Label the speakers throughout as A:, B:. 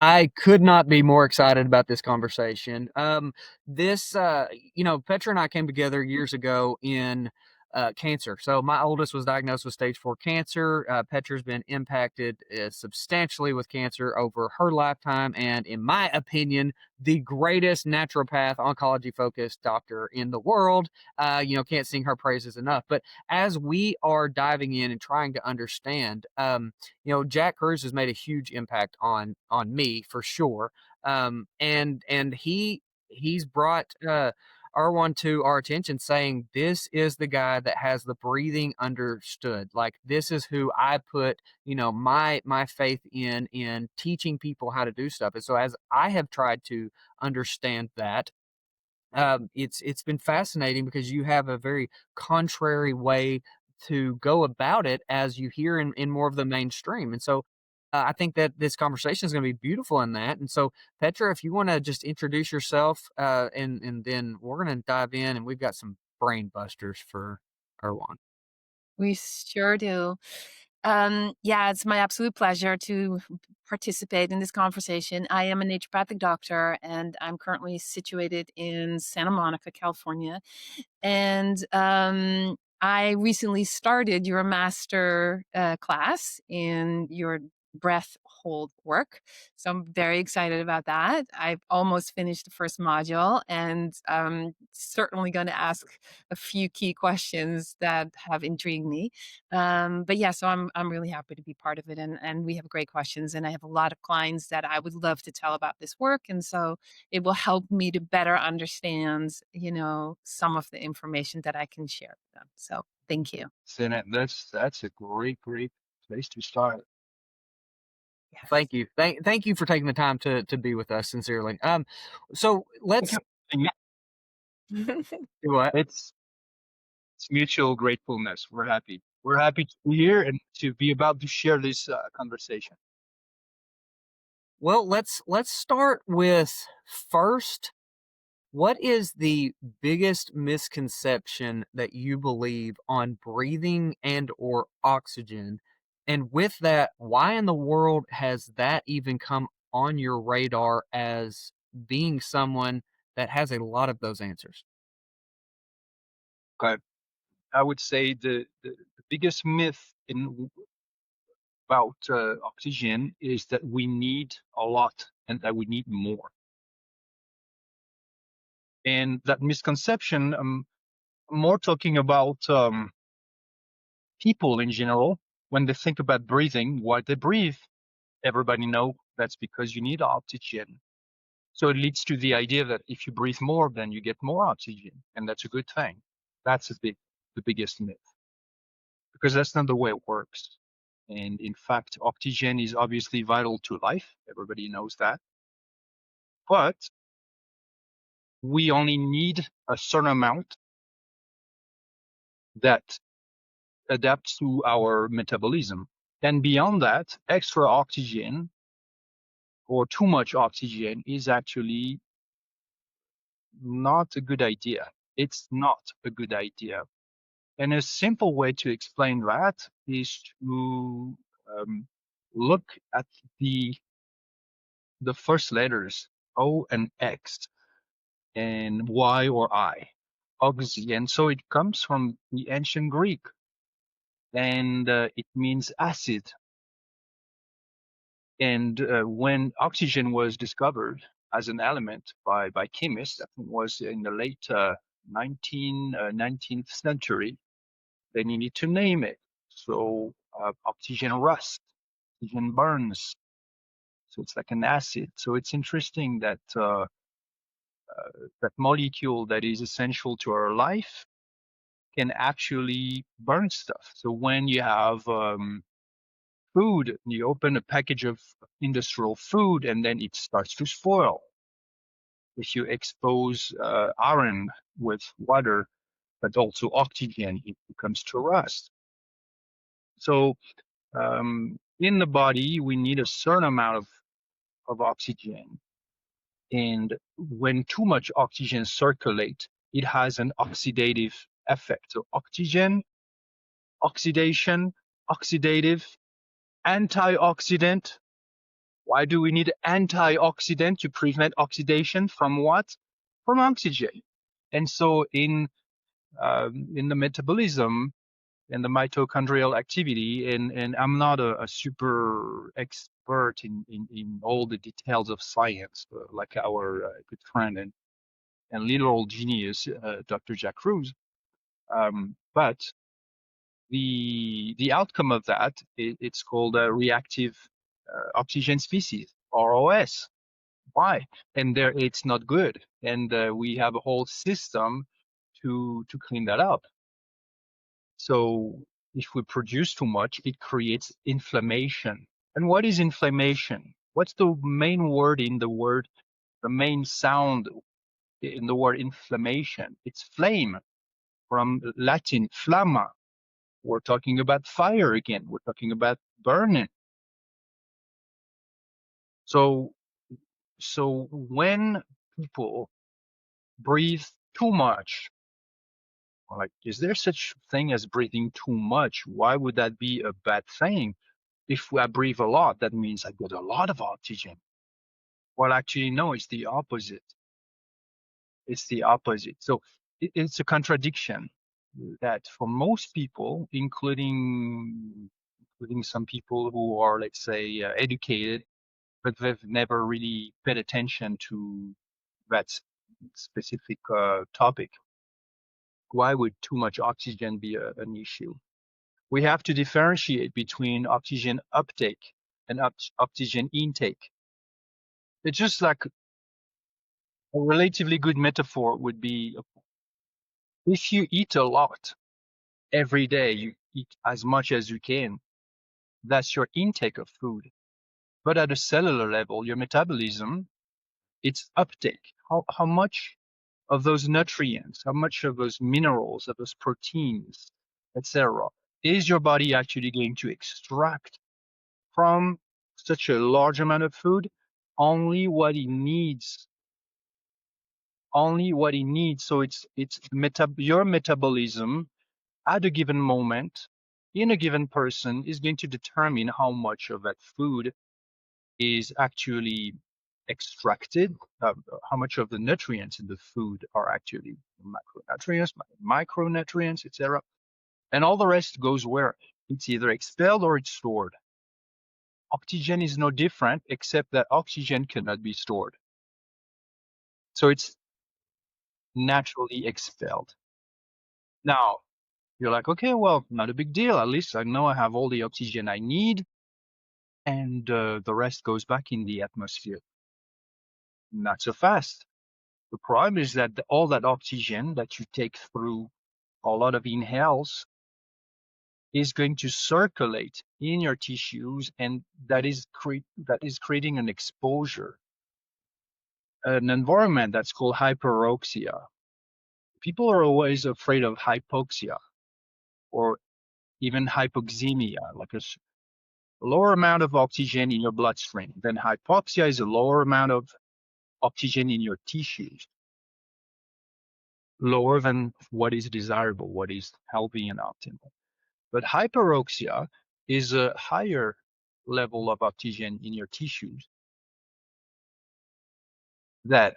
A: I could not be more excited about this conversation. Petra and I came together years ago in cancer. So my oldest was diagnosed with stage 4 cancer. Petra's been impacted substantially with cancer over her lifetime, and in my opinion, the greatest naturopath, oncology focused doctor in the world. Can't sing her praises enough. But as we are diving in and trying to understand, Jack Cruz has made a huge impact on me for sure. And he's brought Erwan to our attention, saying this is the guy that has the breathing understood. Like this is who I put, my faith in teaching people how to do stuff. And so as I have tried to understand that, it's been fascinating because you have a very contrary way to go about it as you hear in more of the mainstream. And so I think that this conversation is going to be beautiful in that. And so, Petra, if you want to just introduce yourself, and then we're going to dive in, and we've got some brain busters for Erwan.
B: We sure do. Yeah, it's my absolute pleasure to participate in this conversation. I am a naturopathic doctor, and I'm currently situated in Santa Monica, California. And I recently started your master class in your breath hold work. So I'm very excited about that. I've almost finished the first module, and certainly going to ask a few key questions that have intrigued me. But yeah, so I'm really happy to be part of it, and we have great questions, and I have a lot of clients that I would love to tell about this work, and so it will help me to better understand, some of the information that I can share with them. So thank you.
C: So that's a great place to start.
B: Yes.
A: Thank you, thank you for taking the time to be with us. Sincerely. So
C: Thank
A: let's
C: you. And yeah,
A: do what.
C: it's mutual gratefulness. We're happy. We're happy to be here and to be about to share this conversation.
A: Well, let's start with first, what is the biggest misconception that you believe on breathing and or oxygen? And with that, why in the world has that even come on your radar as being someone that has a lot of those answers?
C: Okay. I would say the biggest myth about oxygen is that we need a lot and that we need more. And that misconception, I'm more talking about people in general. When they think about breathing, why they breathe, everybody know that's because you need oxygen. So it leads to the idea that if you breathe more, then you get more oxygen, and that's a good thing. That's the biggest myth, because that's not the way it works. And in fact, oxygen is obviously vital to life. Everybody knows that. But we only need a certain amount that adapts to our metabolism. And beyond that, extra oxygen or too much oxygen is actually not a good idea. It's not a good idea. And a simple way to explain that is to look at the first letters O and X and Y or I, oxy. And so it comes from the ancient Greek, and it means acid. And when oxygen was discovered as an element by chemists, I think it was in the late 19th century, they needed to name it. So oxygen rust, oxygen burns. So it's like an acid. So it's interesting that that molecule that is essential to our life can actually burn stuff. So when you have food, you open a package of industrial food and then it starts to spoil. If you expose iron with water, but also oxygen, it becomes to rust. So in the body, we need a certain amount of oxygen. And when too much oxygen circulates, it has an oxidative effect. So oxygen, oxidation, oxidative, antioxidant, Why do we need antioxidant to prevent oxidation from what? From oxygen. And so in the metabolism and the mitochondrial activity, and I'm not a super expert in all the details of science, like our good friend and little old genius, Dr. Jack Cruz. But the outcome of that, it's called a reactive oxygen species, ROS. Why? And there, it's not good. And we have a whole system to clean that up. So if we produce too much, it creates inflammation. And what is inflammation? What's the main word in the word, the main sound in the word inflammation? It's flame, from Latin flamma. We're talking about fire again. We're talking about burning. So, so when people breathe too much, like, is there such thing as breathing too much? Why would that be a bad thing? If I breathe a lot, that means I got a lot of oxygen. Well, actually, no, it's the opposite. It's the opposite. So it's a contradiction that for most people, including some people who are, let's say, educated, but they've never really paid attention to that specific topic. Why would too much oxygen be an issue? We have to differentiate between oxygen uptake and oxygen intake. It's just like a relatively good metaphor would be, if you eat a lot every day, you eat as much as you can, that's your intake of food. But at a cellular level, your metabolism, it's uptake. How much of those nutrients, how much of those minerals, of those proteins, etc., is your body actually going to extract from such a large amount of food? Only what it needs. Only what it needs. So it's your metabolism at a given moment in a given person is going to determine how much of that food is actually extracted, how much of the nutrients in the food are actually macronutrients, micronutrients, etc. And all the rest goes where? It's either expelled or it's stored. Oxygen is no different, except that oxygen cannot be stored. So it's naturally expelled. Now, you're like, okay, well, not a big deal. At least I know I have all the oxygen I need, and the rest goes back in the atmosphere. Not so fast. The problem is that all that oxygen that you take through a lot of inhales is going to circulate in your tissues, and that is creating an exposure, an environment that's called hyperoxia. People are always afraid of hypoxia or even hypoxemia, like a lower amount of oxygen in your bloodstream. Then hypoxia is a lower amount of oxygen in your tissues, lower than what is desirable, what is healthy and optimal. But hyperoxia is a higher level of oxygen in your tissues that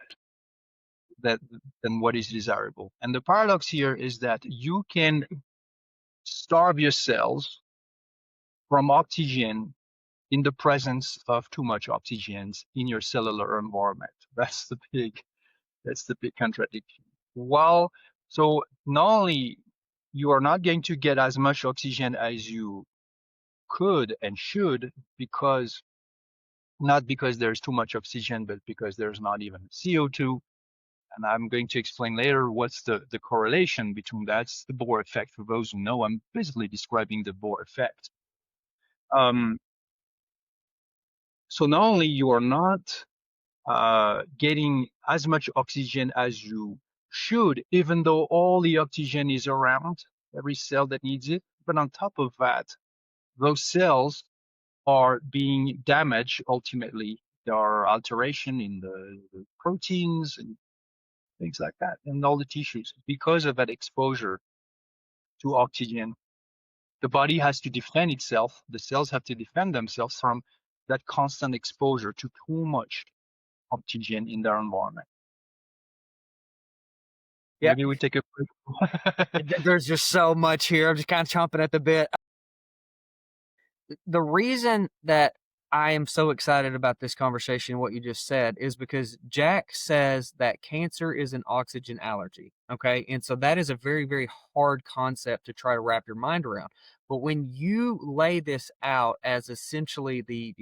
C: than what is desirable. And the paradox here is that you can starve your cells from oxygen in the presence of too much oxygen in your cellular environment. That's the big contradiction. While so not only you are not going to get as much oxygen as you could and should, because not because there's too much oxygen, but because there's not even CO2. And I'm going to explain later what's the correlation between that. It's the Bohr effect. For those who know, I'm basically describing the Bohr effect. So not only you are not getting as much oxygen as you should, even though all the oxygen is around every cell that needs it, but on top of that, those cells are being damaged ultimately. There are alteration in the proteins and things like that, and all the tissues because of that exposure to oxygen. The body has to defend itself. The cells have to defend themselves from that constant exposure to too much oxygen in their environment.
A: Yeah,
C: Maybe we take a break.
A: there's just so much here. I'm just kind of chomping at the bit. The reason that I am so excited about this conversation, what you just said, is because Jack says that cancer is an oxygen allergy. Okay. And so that is a very, very hard concept to try to wrap your mind around. But when you lay this out as essentially the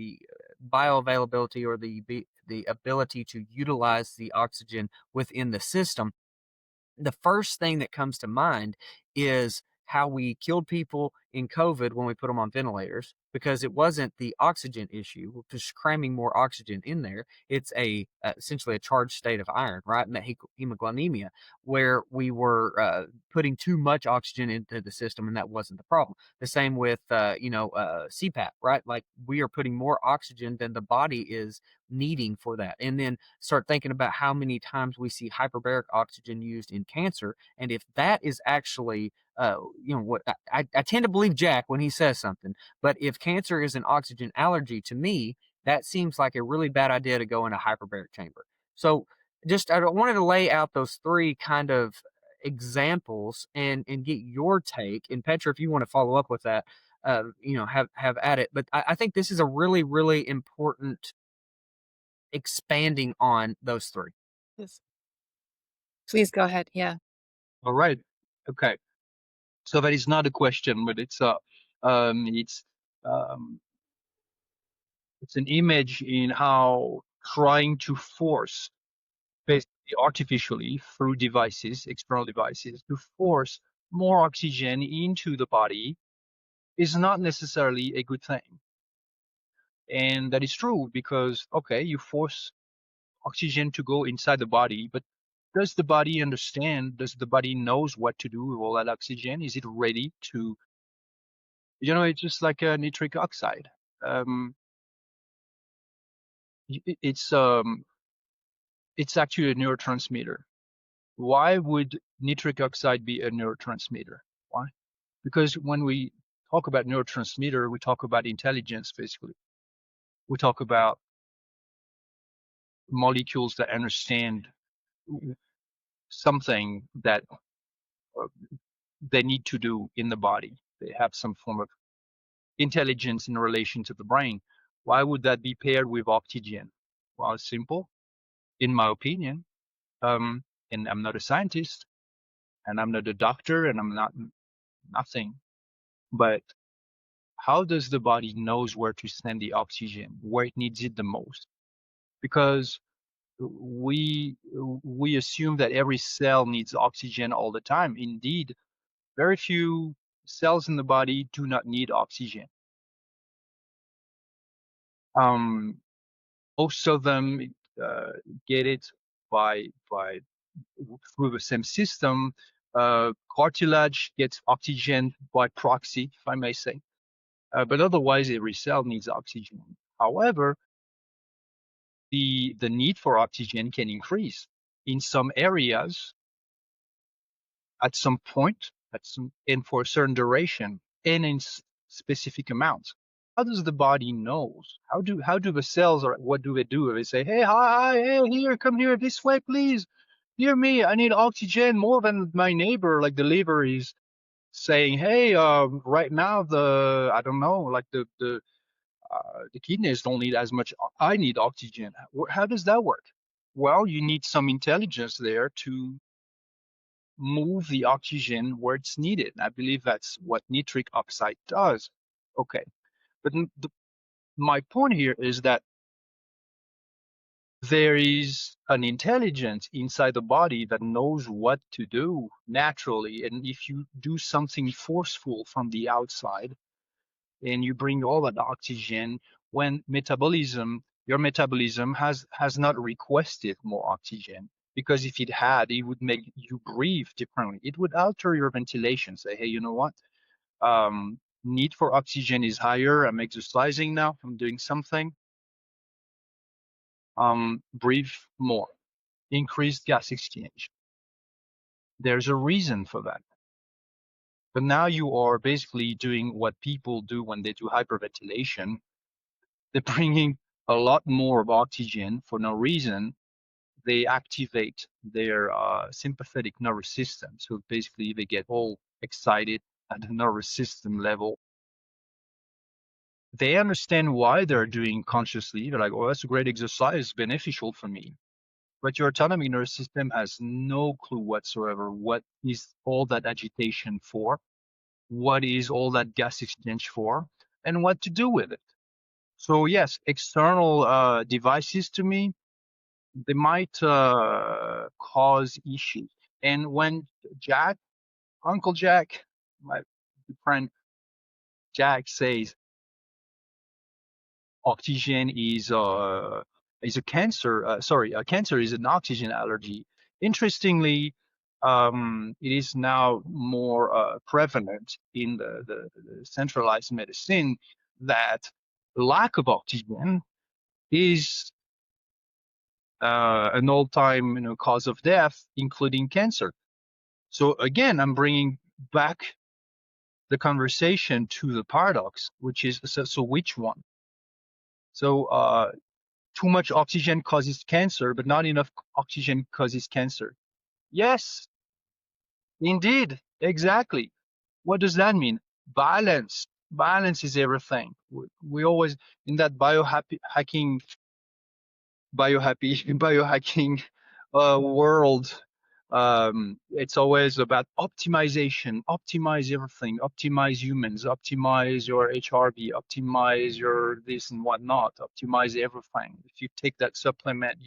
A: bioavailability or the ability to utilize the oxygen within the system, the first thing that comes to mind is how we killed people in COVID when we put them on ventilators, because it wasn't the oxygen issue, just cramming more oxygen in there. It's essentially a charged state of iron, right? And that hemoglobinemia, where we were putting too much oxygen into the system, and that wasn't the problem. The same with CPAP, right? Like we are putting more oxygen than the body is needing for that. And then start thinking about how many times we see hyperbaric oxygen used in cancer. And if that is actually, what I tend to believe Jack when he says something, but if cancer is an oxygen allergy to me, that seems like a really bad idea to go in a hyperbaric chamber. So I wanted to lay out those three kind of examples and get your take. And Petra, if you want to follow up with that, have at it. But I think this is a really, really important expanding on those three.
B: Yes. Please go ahead. Yeah.
C: All right. Okay. So that is not a question, but it's um, it's an image in how trying to force, basically artificially through devices, external devices, to force more oxygen into the body is not necessarily a good thing. And that is true because, okay, you force oxygen to go inside the body, but does the body understand? Does the body knows what to do with all that oxygen? Is it ready to, it's just like a nitric oxide. Um, it's actually a neurotransmitter. Why would nitric oxide be a neurotransmitter? Why? Because when we talk about neurotransmitter, we talk about intelligence, basically. We talk about molecules that understand something that uh, they need to do in the body. They have some form of intelligence in relation to the brain. Why would that be paired with oxygen? Well, it's simple, in my opinion. And I'm not a scientist, and I'm not a doctor, and I'm not nothing. But how does the body knows where to send the oxygen, where it needs it the most? Because we assume that every cell needs oxygen all the time. Indeed, very few cells in the body do not need oxygen. Most of them get it by through the same system. Cartilage gets oxygen by proxy, if I may say. But otherwise, every cell needs oxygen. However, the need for oxygen can increase in some areas at some point, and for a certain duration, and in specific amounts. How does the body knows? How do the cells, or what do? They say, hey, hi, hey, here, come here, this way, please. Hear me, I need oxygen more than my neighbor. Like the liver is saying, hey, right now I don't know, like the kidneys don't need as much. I need oxygen. How does that work? Well, you need some intelligence there to move the oxygen where it's needed. I believe that's what nitric oxide does. Okay, but my point here is that there is an intelligence inside the body that knows what to do naturally. And if you do something forceful from the outside and you bring all that oxygen, when your metabolism has not requested more oxygen, because if it had, it would make you breathe differently. It would alter your ventilation. Say, hey, you know what? Need for oxygen is higher. I'm exercising now. I'm doing something. Breathe more. Increased gas exchange. There's a reason for that. But now you are basically doing what people do when they do hyperventilation. they're bringing a lot more of oxygen for no reason. They activate their sympathetic nervous system. So basically, they get all excited at the nervous system level. They understand why they're doing consciously. They're like, oh, that's a great exercise, beneficial for me. But your autonomic nervous system has no clue whatsoever what is all that agitation for, what is all that gas exchange for, and what to do with it. So yes, external devices to me, they might cause issues. And when Uncle Jack, my friend Jack says oxygen is a cancer. Cancer is an oxygen allergy. Interestingly, it is now more prevalent in the centralized medicine that lack of oxygen is an all-time cause of death, including cancer. So again, I'm bringing back the conversation to the paradox, which is so which one? So too much oxygen causes cancer, but not enough oxygen causes cancer. Yes, indeed, exactly. What does that mean? Balance. Balance is everything. We always in that biohacking world. It's always about optimization, optimize everything, optimize humans, optimize your HRV, optimize your this and whatnot, optimize everything. If you take that supplement,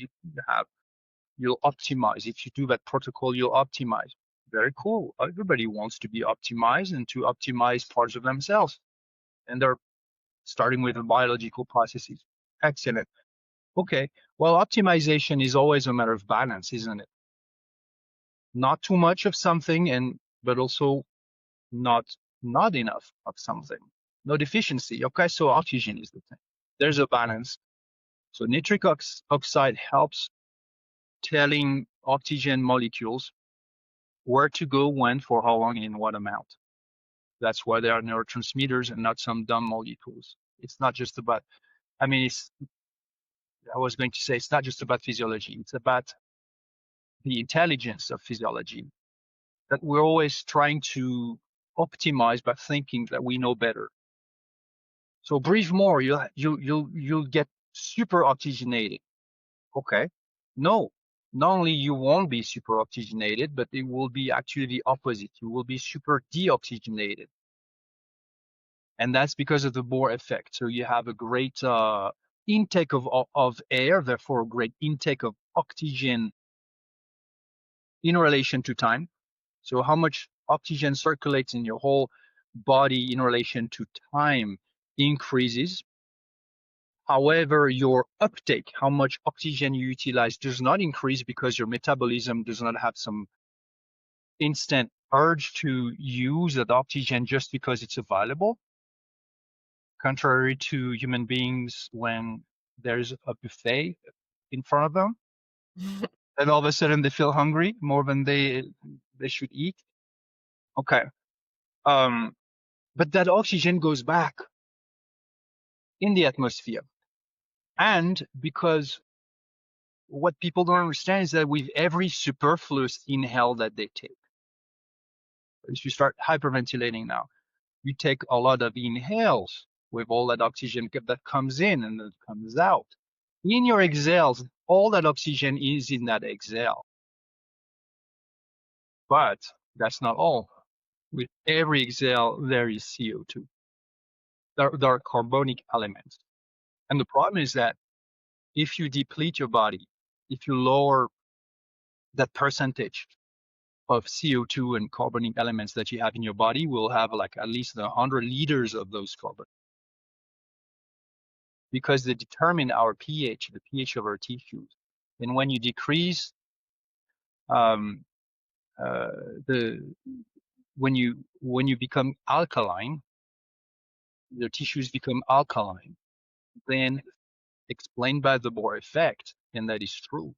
C: you'll optimize. If you do that protocol, you'll optimize. Very cool. Everybody wants to be optimized and to optimize parts of themselves. And they're starting with the biological processes. Excellent. Okay. Well, optimization is always a matter of balance, isn't it? Not too much of something, but also not enough of something. No deficiency. Okay, so oxygen is the thing. There's a balance. So nitric oxide helps telling oxygen molecules where to go, when, for how long, and in what amount. That's why they are neurotransmitters and not some dumb molecules. It's not just about, I mean, I was going to say it's not just about physiology. It's about the intelligence of physiology that we're always trying to optimize by thinking that we know better. So breathe more, you'll get super oxygenated. Okay. No, not only you won't be super oxygenated, but it will be actually the opposite. You will be super deoxygenated. And that's because of the Bohr effect. So you have a great intake of air, therefore a great intake of oxygen in relation to time. So how much oxygen circulates in your whole body in relation to time increases. However, your uptake, how much oxygen you utilize, does not increase because your metabolism does not have some instant urge to use that oxygen just because it's available. Contrary to human beings when there's a buffet in front of them, and all of a sudden they feel hungry more than they should eat. Okay. But that oxygen goes back in the atmosphere. And because what people don't understand is that with every superfluous inhale that they take, if you start hyperventilating now, you take a lot of inhales with all that oxygen that comes in and that comes out. In your exhales, all that oxygen is in that exhale. But that's not all. With every exhale, there is CO2. There are carbonic elements. And the problem is that if you deplete your body, if you lower that percentage of CO2 and carbonic elements that you have in your body, will have like at least 100 liters of those carbon, because they determine our pH, the pH of our tissues. And when you decrease um, when you become alkaline, the tissues become alkaline, then explained by the Bohr effect, and that is true.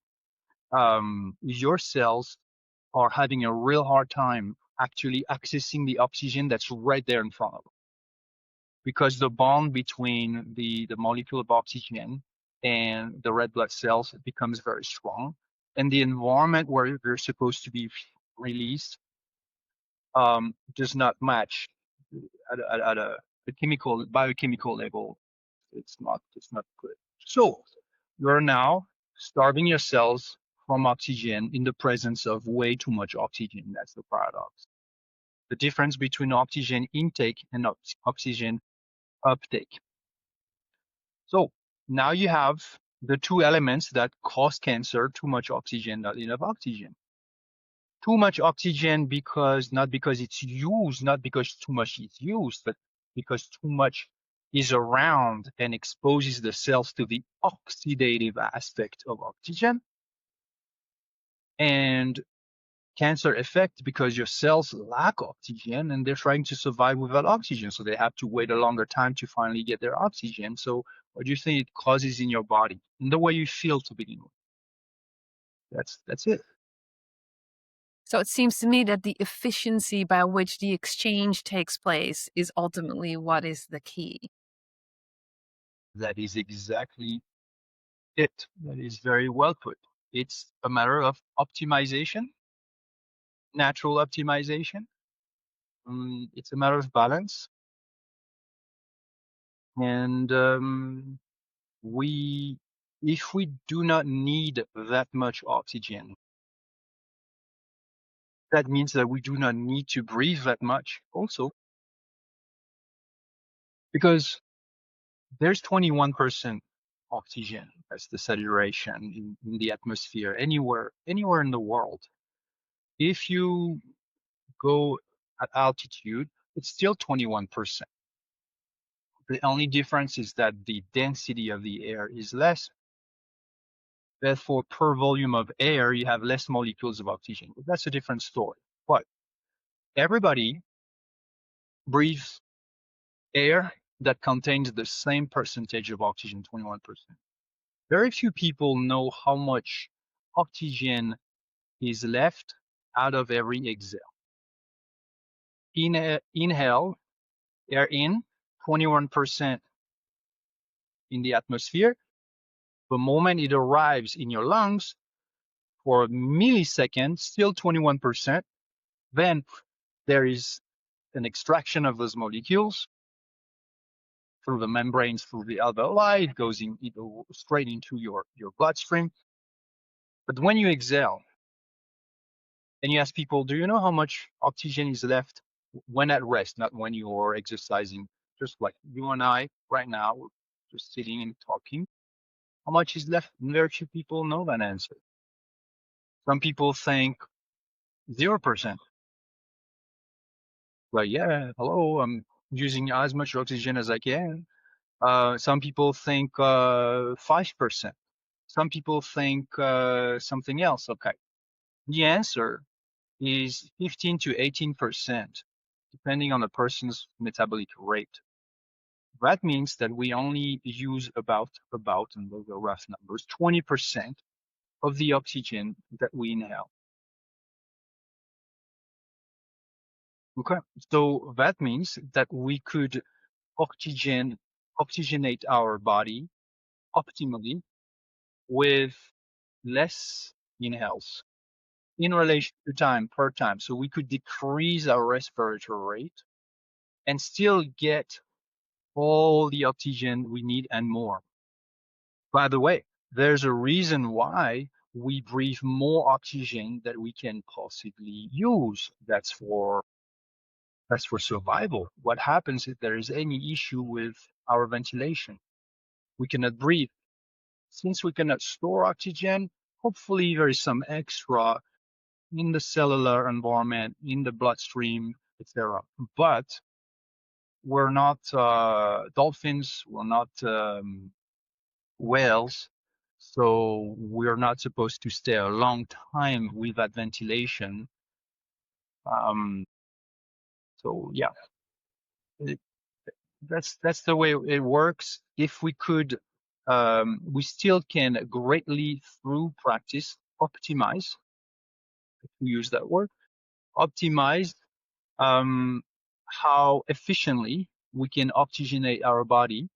C: Your cells are having a real hard time actually accessing the oxygen that's right there in front of them, because the bond between the molecule of oxygen and the red blood cells becomes very strong. And the environment where they're supposed to be released does not match at a biochemical level. It's not good. So you're now starving your cells from oxygen in the presence of way too much oxygen. That's the paradox. The difference between oxygen intake and oxygen uptake. So now you have the two elements that cause cancer: too much oxygen, not enough oxygen. Too much oxygen because not because it's used, not because too much is used, but because too much is around and exposes the cells to the oxidative aspect of oxygen. And cancer effect because your cells lack oxygen and they're trying to survive without oxygen. So they have to wait a longer time to finally get their oxygen. So what do you think it causes in your body and the way you feel to begin with? That's it.
B: So it seems to me that the efficiency by which the exchange takes place is ultimately what is the key.
C: That is exactly it. That is very well put. It's a matter of optimization, natural optimization. It's a matter of balance. And if we do not need that much oxygen, that means that we do not need to breathe that much also, because there's 21% oxygen as the saturation in the atmosphere anywhere in the world. If you go at altitude, it's still 21%. The only difference is that the density of the air is less. Therefore, per volume of air, you have less molecules of oxygen. But that's a different story. But everybody breathes air that contains the same percentage of oxygen, 21%. Very few people know how much oxygen is left out of every exhale. Inhale, air in, 21% in the atmosphere. The moment it arrives in your lungs, for a millisecond, still 21%. Then there is an extraction of those molecules through the membranes, through the alveoli. It goes straight into your bloodstream. But when you exhale and you ask people, do you know how much oxygen is left when at rest, not when you're exercising, just like you and I right now, we're just sitting and talking, how much is left? Very few people know that answer. Some people think 0%. Like, yeah, hello, I'm using as much oxygen as I can. Some people think 5%. Some people think something else. Okay. The answer is 15 to 18%, depending on the person's metabolic rate. That means that we only use about, and those are rough numbers, 20% of the oxygen that we inhale. Okay. So that means that we could oxygenate our body optimally with less inhales in relation to time per time. So we could decrease our respiratory rate and still get all the oxygen we need and more. By the way, there's a reason why we breathe more oxygen than we can possibly use. That's for survival. What happens if there is any issue with our ventilation? We cannot breathe. Since we cannot store oxygen, hopefully there is some extra in the cellular environment, in the bloodstream, etc. But we're not dolphins, we're not whales, so we're not supposed to stay a long time with that ventilation. So yeah, it, that's the way it works. If we could, we still can greatly through practice optimize. If we use that word, optimize how efficiently we can oxygenate our body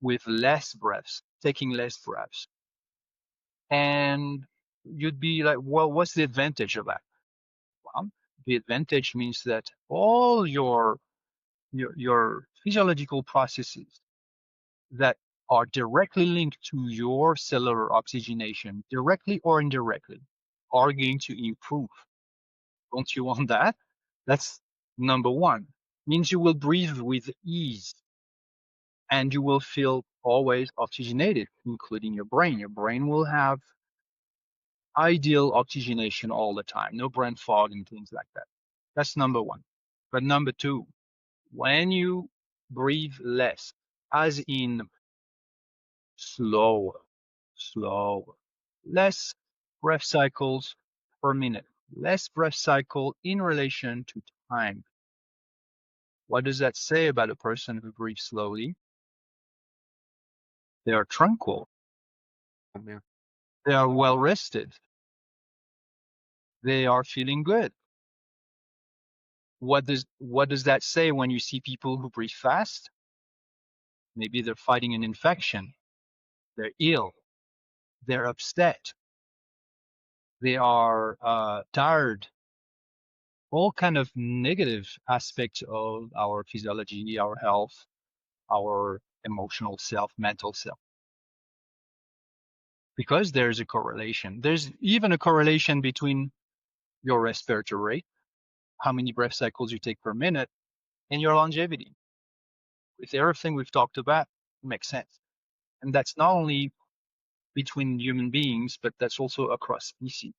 C: with less breaths, taking less breaths. And you'd be like, well, what's the advantage of that? Well, the advantage means that all your physiological processes that are directly linked to your cellular oxygenation, directly or indirectly, are going to improve. Don't you want that? That's number one. Means you will breathe with ease and you will feel always oxygenated, including your brain. Your brain will have ideal oxygenation all the time, no brain fog and things like that. That's number one. But number two, when you breathe less, as in slower, slower, less breath cycles per minute, less breath cycle in relation to time. What does that say about a person who breathes slowly? They are tranquil.
A: Yeah.
C: They are well rested. They are feeling good. What does that say when you see people who breathe fast? Maybe they're fighting an infection. They're ill. They're upset. They are tired. All kind of negative aspects of our physiology, our health, our emotional self, mental self. Because there's a correlation. There's even a correlation between your respiratory rate, how many breath cycles you take per minute, and your longevity. With everything we've talked about, it makes sense. And that's not only between human beings, but that's also across species.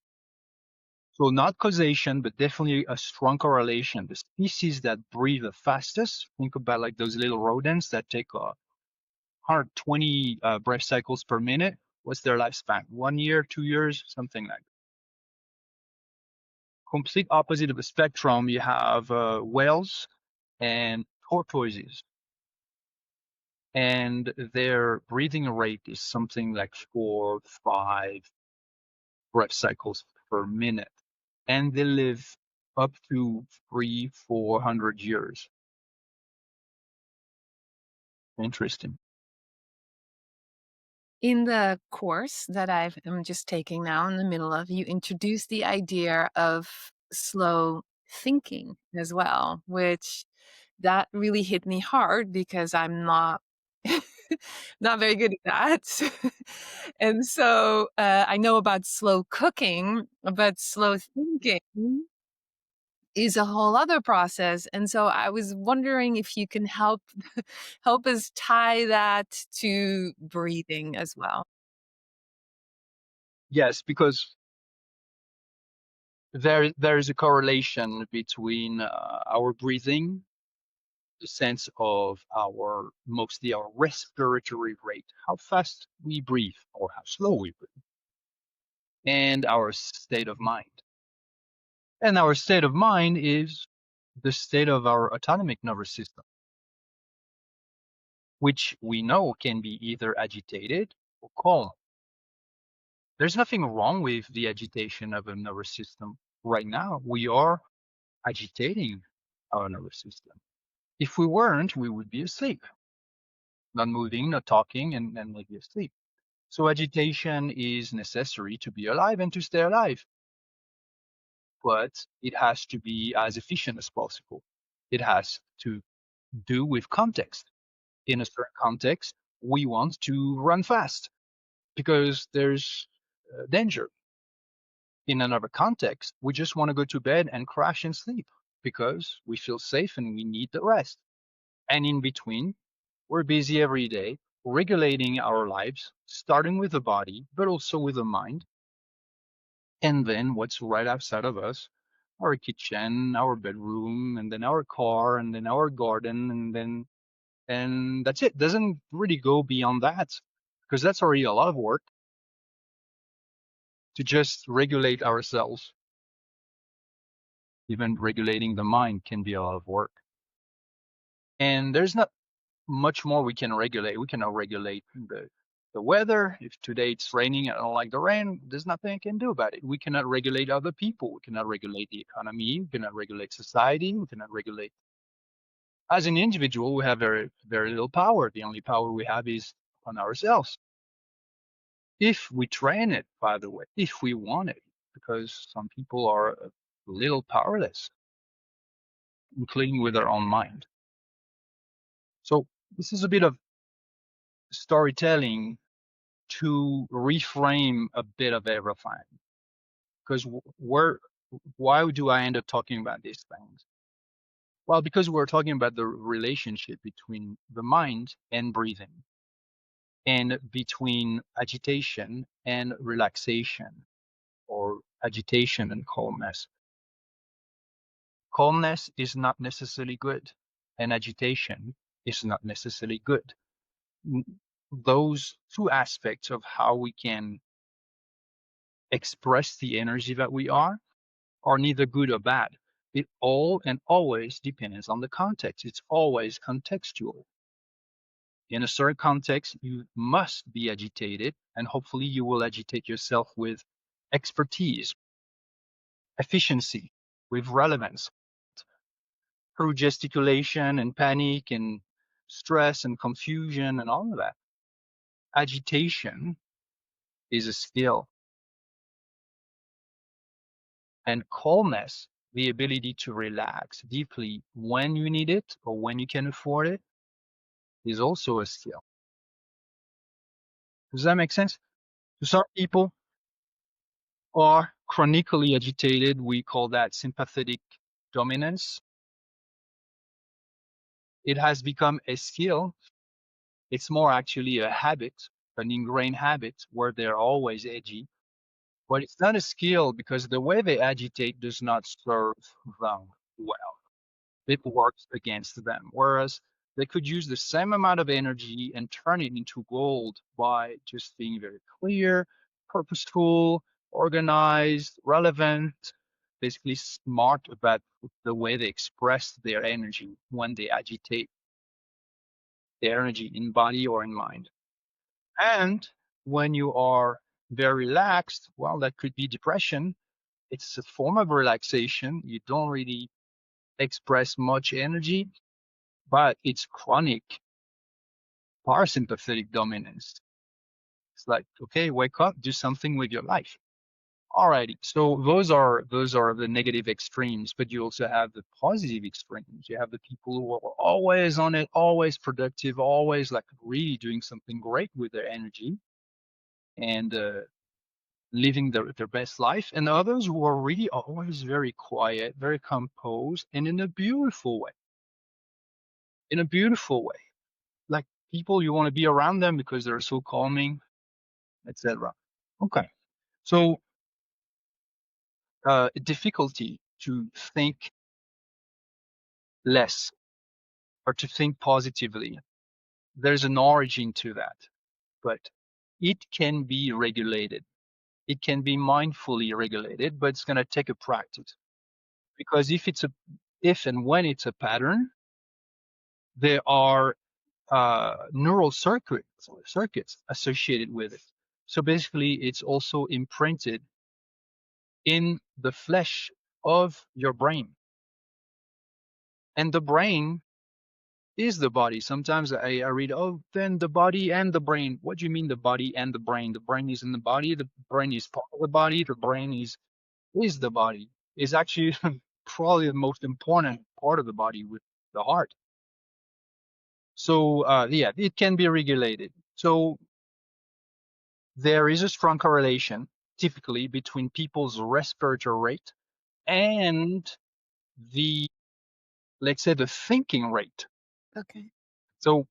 C: So not causation, but definitely a strong correlation. The species that breathe the fastest, think about like those little rodents that take 120 breath cycles per minute. What's their lifespan? 1 year, 2 years, something like that. Complete opposite of the spectrum, you have whales and tortoises. And their breathing rate is something like 4, 5 breath cycles per minute. And they live up to 300-400 years. Interesting.
B: In the course that I'm just taking now in the middle of, you introduced the idea of slow thinking as well, which that really hit me hard because I'm not not very good at that. And so I know about slow cooking, but slow thinking is a whole other process. And so I was wondering if you can help us tie that to breathing as well.
C: Yes, because there is a correlation between our breathing, the sense of mostly our respiratory rate, how fast we breathe or how slow we breathe, and our state of mind. And our state of mind is the state of our autonomic nervous system, which we know can be either agitated or calm. There's nothing wrong with the agitation of a nervous system. Right now, we are agitating our nervous system. If we weren't, we would be asleep, not moving, not talking, and maybe asleep. So agitation is necessary to be alive and to stay alive, but it has to be as efficient as possible. It has to do with context. In a certain context, we want to run fast because there's danger. In another context, we just want to go to bed and crash and sleep because we feel safe and we need the rest. And in between, we're busy every day regulating our lives, starting with the body, but also with the mind. And then what's right outside of us, our kitchen, our bedroom, and then our car, and then our garden, and that's it. Doesn't really go beyond that because that's already a lot of work to just regulate ourselves. Even regulating the mind can be a lot of work. And there's not much more we can regulate. We cannot regulate the weather. If today it's raining and I don't like the rain, there's nothing I can do about it. We cannot regulate other people. We cannot regulate the economy. We cannot regulate society. We cannot regulate As an individual, we have very, very little power. The only power we have is on ourselves. If we train it, by the way, if we want it, because some people are a little powerless, including with their own mind. So this is a bit of storytelling to reframe a bit of everything. Because why do I end up talking about these things? Well, because we're talking about the relationship between the mind and breathing, and between agitation and relaxation, or agitation and calmness. Calmness is not necessarily good, and agitation is not necessarily good. Those two aspects of how we can express the energy that we are neither good or bad. It all and always depends on the context. It's always contextual. In a certain context, you must be agitated, and hopefully you will agitate yourself with expertise, efficiency, with relevance, through gesticulation and panic and stress and confusion and all of that. Agitation is a skill. And calmness, the ability to relax deeply when you need it or when you can afford it, is also a skill. Does that make sense? So some people are chronically agitated. We call that sympathetic dominance. It has become a skill. It's more actually a habit, an ingrained habit where they're always edgy. But it's not a skill because the way they agitate does not serve them well. It works against them. Whereas they could use the same amount of energy and turn it into gold by just being very clear, purposeful, organized, relevant, basically smart about the way they express their energy when they agitate their energy in body or in mind. And when you are very relaxed, well, that could be depression. It's a form of relaxation. You don't really express much energy, but it's chronic parasympathetic dominance. It's like, okay, wake up, do something with your life. Alrighty. So those are the negative extremes, but you also have the positive extremes. You have the people who are always on it, always productive, always like really doing something great with their energy and living their best life, and others who are really always very quiet, very composed, and in a beautiful way. In a beautiful way. Like people you want to be around them because they're so calming, etc. Okay. So difficulty to think less or to think positively. There's an origin to that, but it can be regulated. It can be mindfully regulated, but it's going to take a practice. Because if and when it's a pattern, there are neural circuits associated with it. So basically, it's also imprinted in the flesh of your brain. And the brain is the body. Sometimes I read, oh, then the body and the brain. What do you mean the body and the brain? The brain is in the body. The brain is part of the body. The brain is the body. Is actually probably the most important part of the body with the heart. So yeah, it can be regulated. So there is a strong correlation typically between people's respiratory rate and the, let's say, the thinking rate.
B: Okay.
C: So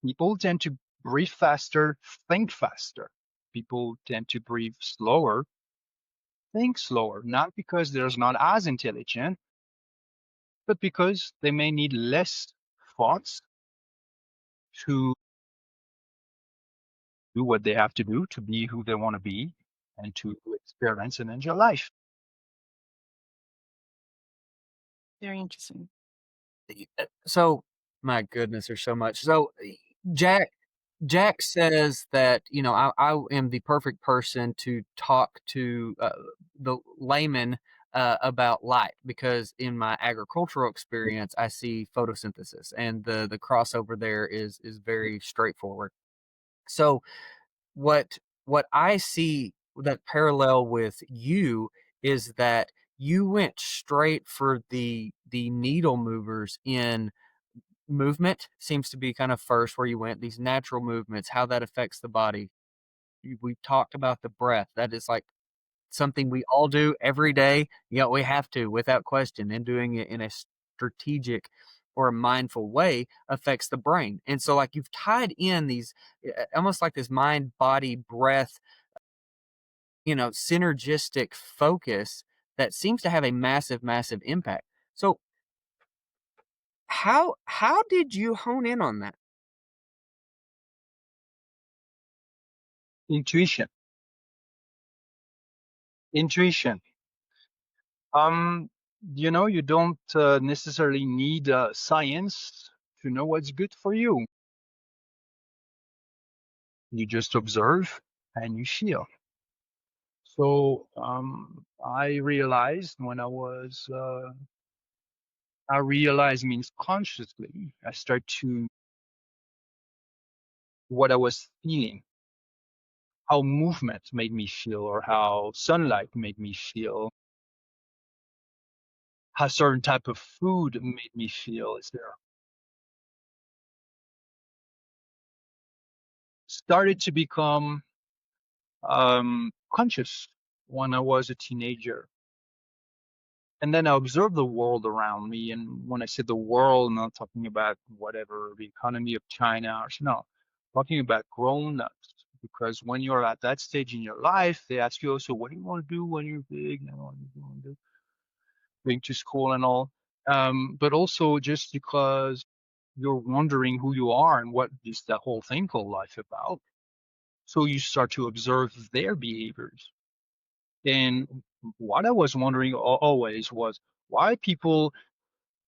C: people tend to breathe faster, think faster. People tend to breathe slower, think slower, not because they're not as intelligent, but because they may need less thoughts to do what they have to do to be who they want to be and to experience and enjoy life.
B: Very interesting.
A: So, my goodness, there's so much. So, Jack says that, I am the perfect person to talk to the layman about light, because in my agricultural experience, I see photosynthesis, and the crossover there is very straightforward. So what what I see that parallel with you is that you went straight for the needle movers in movement. Seems to be kind of first where you went, these natural movements, how that affects the body. We've talked about the breath. That is like something we all do every day. We have to, without question, and doing it in a strategic or a mindful way affects the brain. And so, like, you've tied in these almost like this mind, body, breath, synergistic focus that seems to have a massive, massive impact. So, how did you hone in on that?
C: Intuition. Intuition. Um, you don't necessarily need science to know what's good for you. You just observe and you feel. So I realized I realized means consciously, I start to what I was feeling, how movement made me feel, or how sunlight made me feel, how certain type of food made me feel. Is there started to become conscious when I was a teenager. And then I observed the world around me. And when I say the world, I'm not talking about whatever the economy of China or no, I'm talking about grown-ups. Because when you're at that stage in your life, they ask you also, what do you want to do when you're big? What do you want to do? Going to school and all. But also just because you're wondering who you are and what is that whole thing called life about. So you start to observe their behaviors. And what I was wondering always was why people,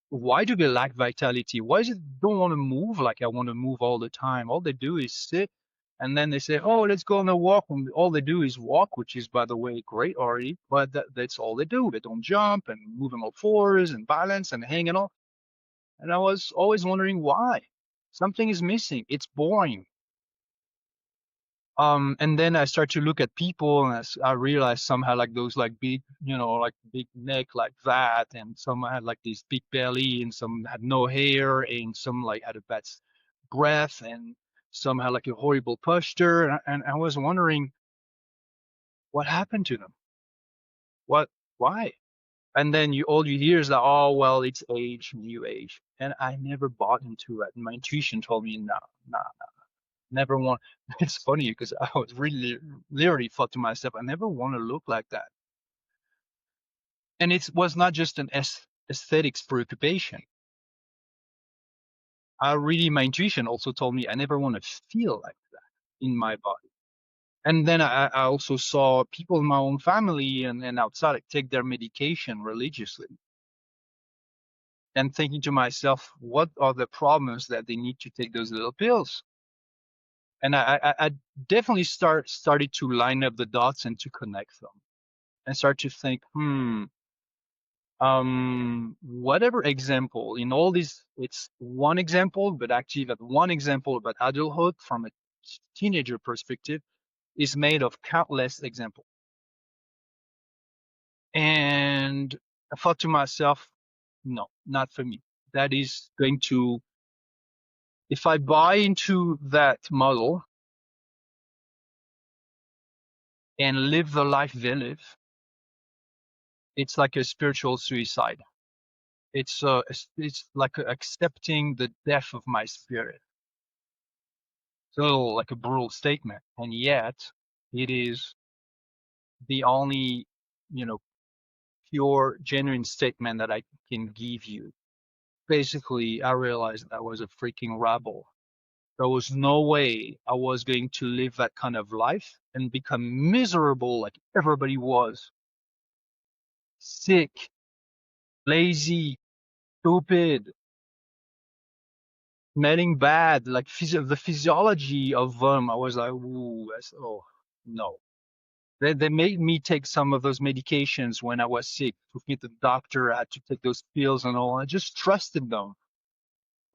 C: why do they lack vitality? Why is it don't want to move like I want to move all the time? All they do is sit, and then they say, "Oh, let's go on a walk." And all they do is walk, which is, by the way, great already. But that's all they do. They don't jump and move on all fours and balance and hang and all. And I was always wondering why. Something is missing. It's boring. And then I start to look at people, and I realized some had like those like big, like big neck like that, and some had like this big belly, and some had no hair, and some like had a bad breath, and some had like a horrible posture, and I was wondering what happened to them, what, why? And then all you hear is that, oh well, it's age, new age, and I never bought into it. My intuition told me no, no, never want. It's funny because I was really literally thought to myself, I never want to look like that. And it was not just an aesthetics preoccupation. My intuition also told me I never want to feel like that in my body. And then I also saw people in my own family and outside take their medication religiously, and thinking to myself, what are the problems that they need to take those little pills? And I definitely started to line up the dots and to connect them, and start to think, whatever example in all these, it's one example, but actually that one example about adulthood from a teenager perspective is made of countless examples. And I thought to myself, no, not for me. That is going to, if I buy into that model and live the life they live, it's like a spiritual suicide. It's like accepting the death of my spirit. So like a brutal statement, and yet it is the only, you know, pure, genuine statement that I can give you. Basically, I realized I was a freaking rebel. There was no way I was going to live that kind of life and become miserable like everybody was. Sick, lazy, stupid, smelling bad, like the physiology of them. I was like, ooh, oh, no. They made me take some of those medications when I was sick. Took me to the doctor. I had to take those pills and all. I just trusted them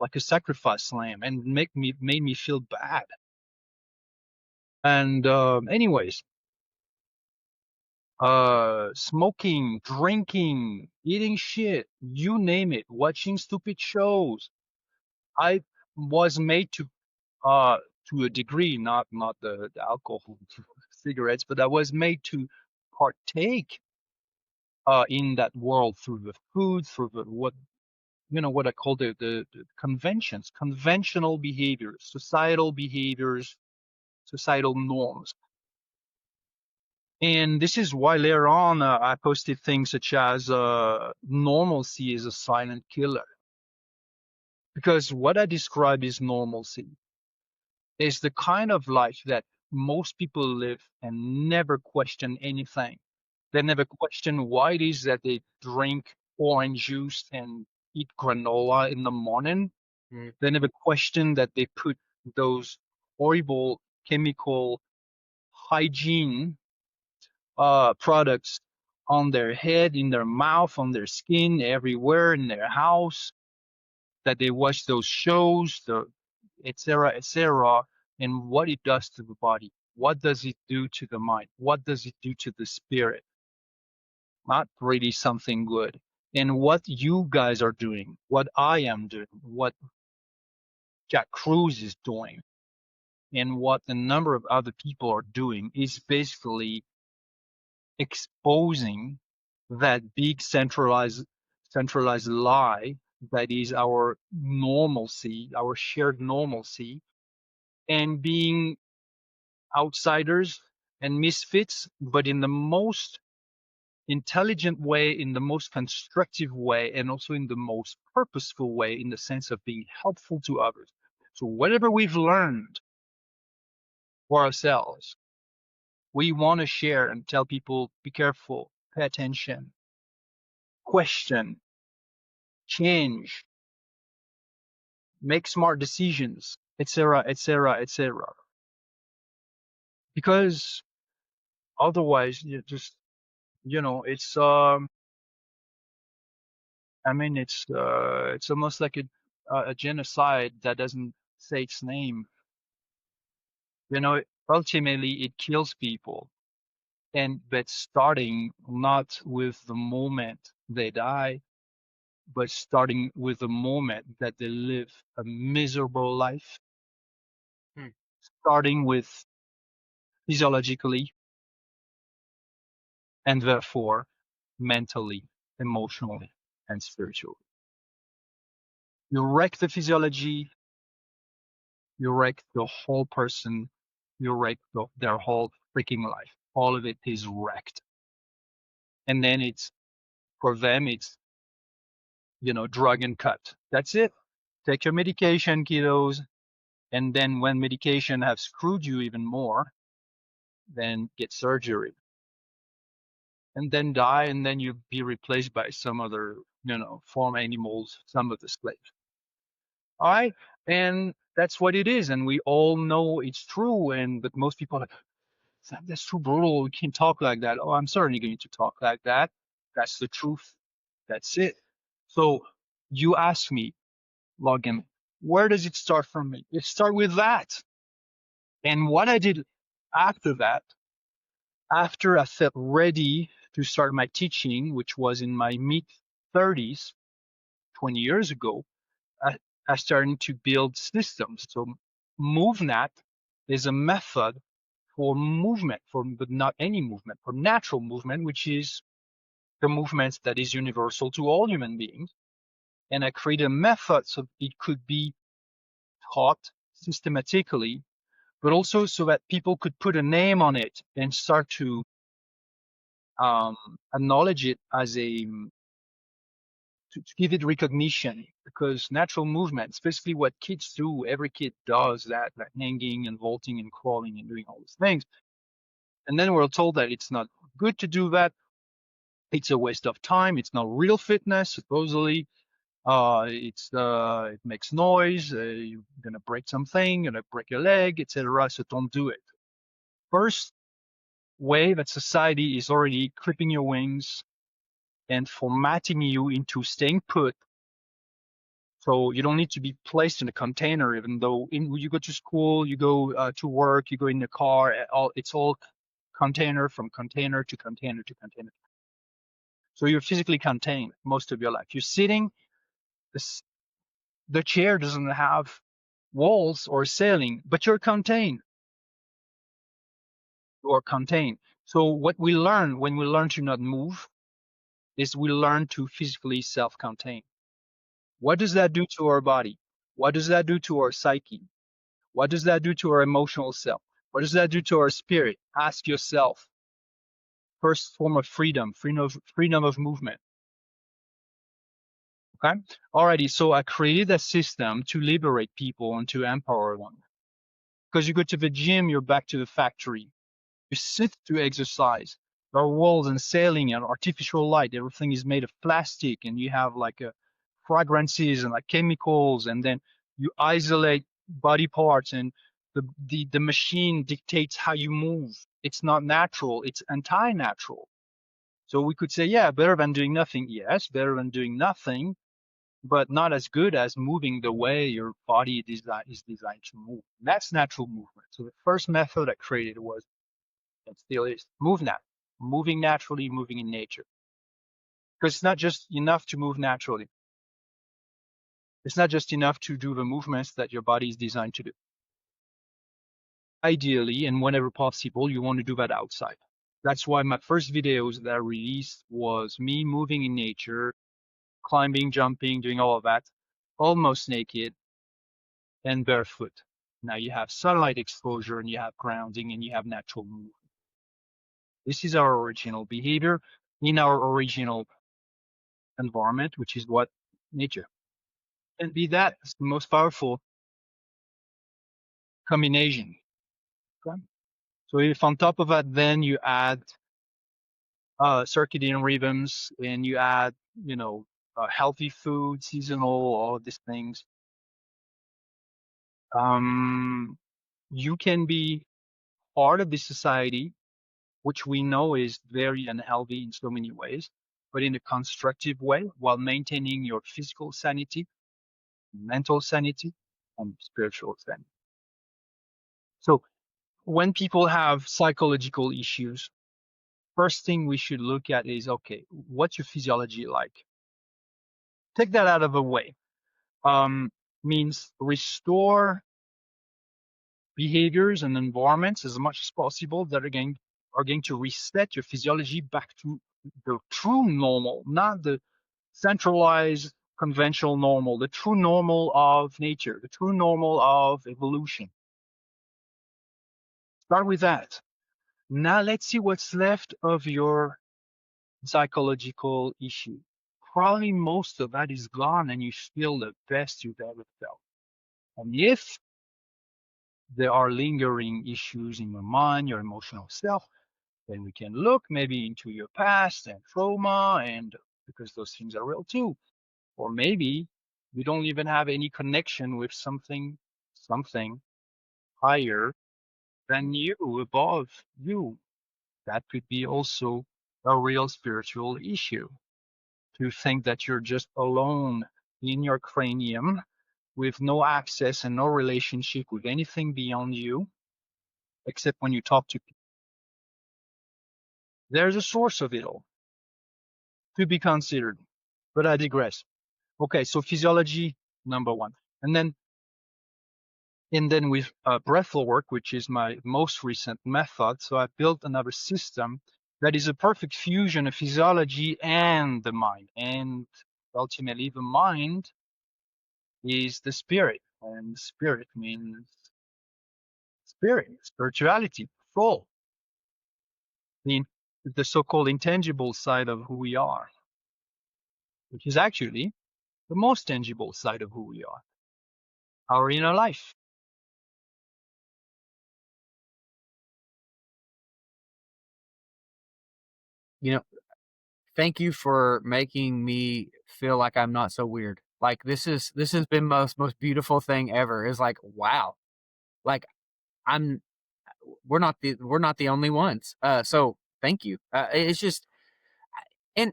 C: like a sacrifice lamb, and made me feel bad. And anyways, smoking, drinking, eating shit, you name it, watching stupid shows. I was made uh, to a degree, not the alcohol, cigarettes, but I was made to partake in that world through the food, through the what I call the conventions, conventional behaviors, societal norms. And this is why later on I posted things such as normalcy is a silent killer. Because what I describe as normalcy is the kind of life that most people live and never question anything. They never question why it is that they drink orange juice and eat granola in the morning.
A: Mm.
C: They never question that they put those horrible chemical hygiene products on their head, in their mouth, on their skin, everywhere in their house, that they watch those shows, etc., and what it does to the body. What does it do to the mind? What does it do to the spirit? Not really something good. And what you guys are doing, what I am doing, what Jack Cruz is doing, and what a number of other people are doing is basically exposing that big centralized lie that is our normalcy, our shared normalcy, and being outsiders and misfits, but in the most intelligent way, in the most constructive way, and also in the most purposeful way, in the sense of being helpful to others. So whatever we've learned for ourselves, we want to share and tell people, be careful, pay attention, question, change, make smart decisions, etc., etc., etc. Because otherwise, you just, it's I mean, it's almost like a genocide that doesn't say its name. Ultimately it kills people, but starting not with the moment they die, but starting with the moment that they live a miserable life,
A: Hmm.
C: starting with physiologically and therefore mentally, emotionally, and spiritually. You wreck the physiology, you wreck the whole person, you wreck their whole freaking life. All of it is wrecked. And then for them, drug and cut. That's it. Take your medication, kiddos. And then when medication have screwed you even more, then get surgery. And then die, and then you be replaced by some other, farm animals, some of the slaves. All right? And that's what it is. And we all know it's true. But most people are like, that's too brutal. We can't talk like that. Oh, I'm certainly going to talk like that. That's the truth. That's it. So you ask me, Logan, where does it start from me? It starts with that. And what I did after that, after I felt ready to start my teaching, which was in my mid 30s, 20 years ago, I, I started to build systems. So MovNat is a method for movement, but not any movement, for natural movement, which is the movement that is universal to all human beings. And I created a method so it could be taught systematically, but also so that people could put a name on it and start to acknowledge it as to give it recognition, because natural movement, especially what kids do, every kid does that, like hanging and vaulting and crawling and doing all these things. And then we're told that it's not good to do that. It's a waste of time. It's not real fitness, supposedly. It makes noise. You're gonna break something. You're gonna break your leg, etc. So don't do it. First, way that society is already clipping your wings and formatting you into staying put. So you don't need to be placed in a container, even though you go to school, you go to work, you go in the car, it's all container from container to container to container. So you're physically contained most of your life. You're sitting, the chair doesn't have walls or ceiling, but you're contained. You are contained. So what we learn when we learn to not move is we learn to physically self-contain. What does that do to our body? What does that do to our psyche? What does that do to our emotional self? What does that do to our spirit? Ask yourself. First form of freedom, freedom of movement. Okay? Alrighty, so I created a system to liberate people and to empower them. Because you go to the gym, you're back to the factory. You sit to exercise. There are walls and ceiling and artificial light. Everything is made of plastic, and you have like fragrances and like chemicals, and then you isolate body parts, and the machine dictates how you move. It's not natural. It's anti-natural. So we could say, yeah, better than doing nothing. Yes, better than doing nothing, but not as good as moving the way your body is designed to move. That's natural movement. So the first method I created was, and still is, MovNat, moving naturally, moving in nature. Because it's not just enough to move naturally. It's not just enough to do the movements that your body is designed to do. Ideally, and whenever possible, you want to do that outside. That's why my first videos that I released was me moving in nature, climbing, jumping, doing all of that, almost naked and barefoot. Now you have sunlight exposure and you have grounding and you have natural movement. This is our original behavior in our original environment, which is what nature. And be that is the most powerful combination. Okay? So if on top of that, then you add circadian rhythms and you add, healthy food, seasonal, all of these things, you can be part of this society, which we know is very unhealthy in so many ways, but in a constructive way while maintaining your physical sanity, mental sanity, and spiritual sanity. So when people have psychological issues, first thing we should look at is, okay, what's your physiology like? Take that out of the way. Means restore behaviors and environments as much as possible that are going to reset your physiology back to the true normal, not the centralized conventional normal, the true normal of nature, the true normal of evolution. Start with that. Now let's see what's left of your psychological issue. Probably most of that is gone and you feel the best you've ever felt. And if there are lingering issues in your mind, your emotional self, then we can look maybe into your past and trauma, and because those things are real too. Or maybe you don't even have any connection with something higher than you, above you. That could be also a real spiritual issue. To think that you're just alone in your cranium with no access and no relationship with anything beyond you, except when you talk to people. There's a source of it all to be considered, but I digress. Okay, so physiology, number one. And then with Breathwork, which is my most recent method, so I built another system that is a perfect fusion of physiology and the mind. And ultimately, the mind is the spirit, and spirit means spirit, spirituality, soul, the so-called intangible side of who we are, which is actually the most tangible side of who we are, our inner life.
A: You know, thank you for making me feel like I'm not so weird. Like this has been most beautiful thing ever. Is like, wow. Like I'm we're not the only ones. So thank you. It's just, and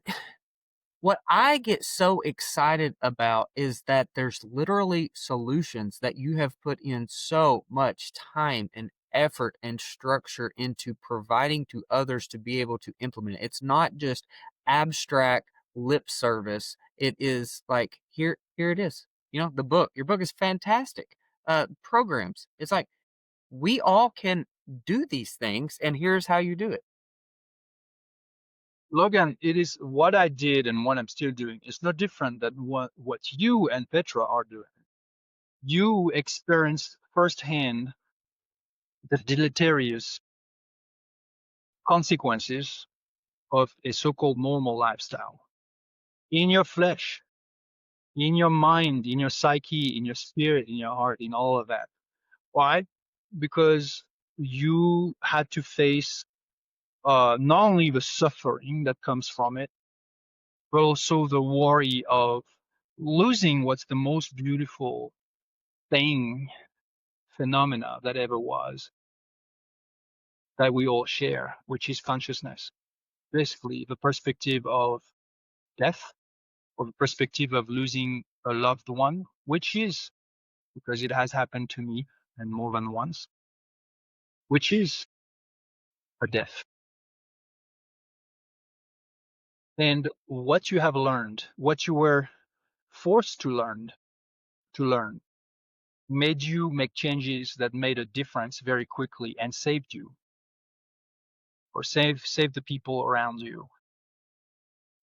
A: what I get so excited about is that there's literally solutions that you have put in so much time and effort and structure into providing to others to be able to implement it. It's not just abstract lip service. It is like, here it is. The book. Your book is fantastic. Programs. It's like, we all can do these things, and here's how you do it.
C: Logan, it is what I did and what I'm still doing. It's no different than what you and Petra are doing. You experienced firsthand the deleterious consequences of a so-called normal lifestyle in your flesh, in your mind, in your psyche, in your spirit, in your heart, in all of that. Why? Because you had to face not only the suffering that comes from it, but also the worry of losing what's the most beautiful thing, phenomena that ever was, that we all share, which is consciousness. Basically, the perspective of death, or the perspective of losing a loved one, which is, because it has happened to me and more than once, which is a death. And what you have learned, what you were forced to learn, made you make changes that made a difference very quickly and saved you, or save the people around you.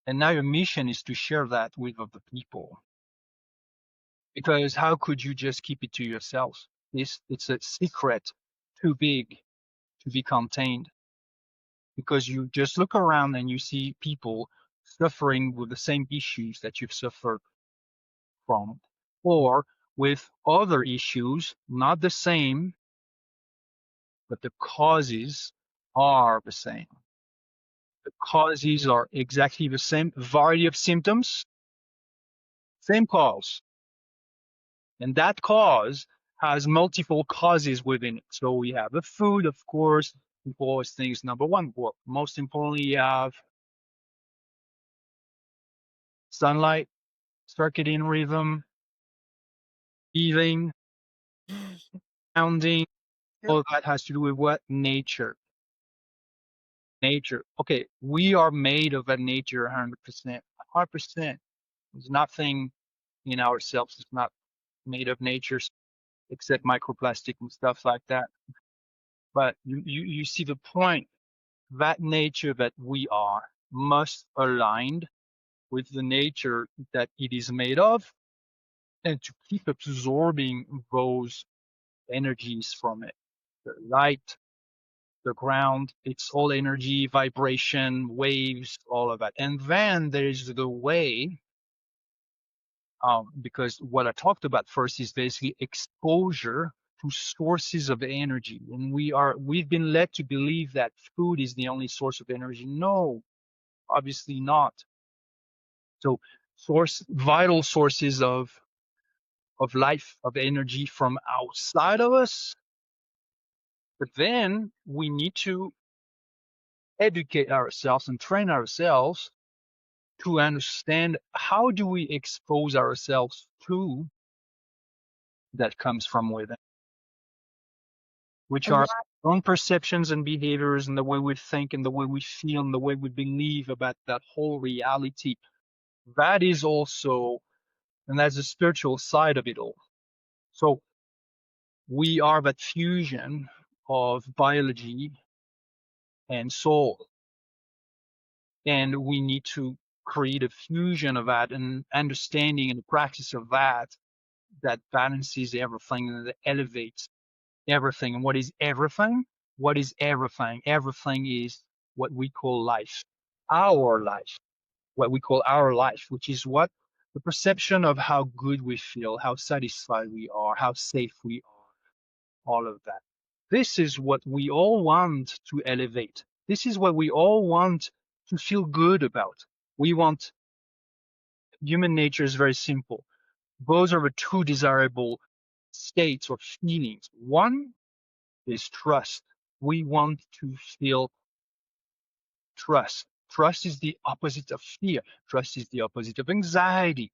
C: And now your mission is to share that with other people. Because how could you just keep it to yourselves? It's a secret too big to be contained. Because you just look around and you see people suffering with the same issues that you've suffered from, or with other issues, not the same, but the causes are the same. The causes are exactly the same, variety of symptoms, same cause. And that cause has multiple causes within it. So we have the food, of course. People always think is number one. Well, most importantly, you have sunlight, circadian rhythm, breathing, sounding.
B: Yep.
C: All that has to do with what? Nature. Nature. Okay, we are made of that nature 100%. 100%. There's nothing in ourselves that's not made of nature except microplastic and stuff like that. But you see the point. That nature that we are must align with the nature that it is made of, and to keep absorbing those energies from it. The light, the ground, it's all energy, vibration, waves, all of that. And then there's the way, because what I talked about first is basically exposure to sources of energy. And we've been led to believe that food is the only source of energy. No, obviously not. So vital sources of life, of energy from outside of us. But then we need to educate ourselves and train ourselves to understand how do we expose ourselves to that comes from within, which
B: And
C: are
B: that,
C: our own perceptions and behaviors and the way we think and the way we feel and the way we believe about that whole reality. That is also, and that's the spiritual side of it all. So we are that fusion of biology and soul. And we need to create a fusion of that and understanding and the practice of that balances everything and that elevates everything. And what is everything? What is everything? Everything is what we call life, our life, what we call our life, which is what? The perception of how good we feel, how satisfied we are, how safe we are, all of that. This is what we all want to elevate. This is what we all want to feel good about. We want, human nature is very simple. Those are the two desirable states or feelings. One is trust. we want to feel trust. Trust is the opposite of fear. Trust is the opposite of anxiety,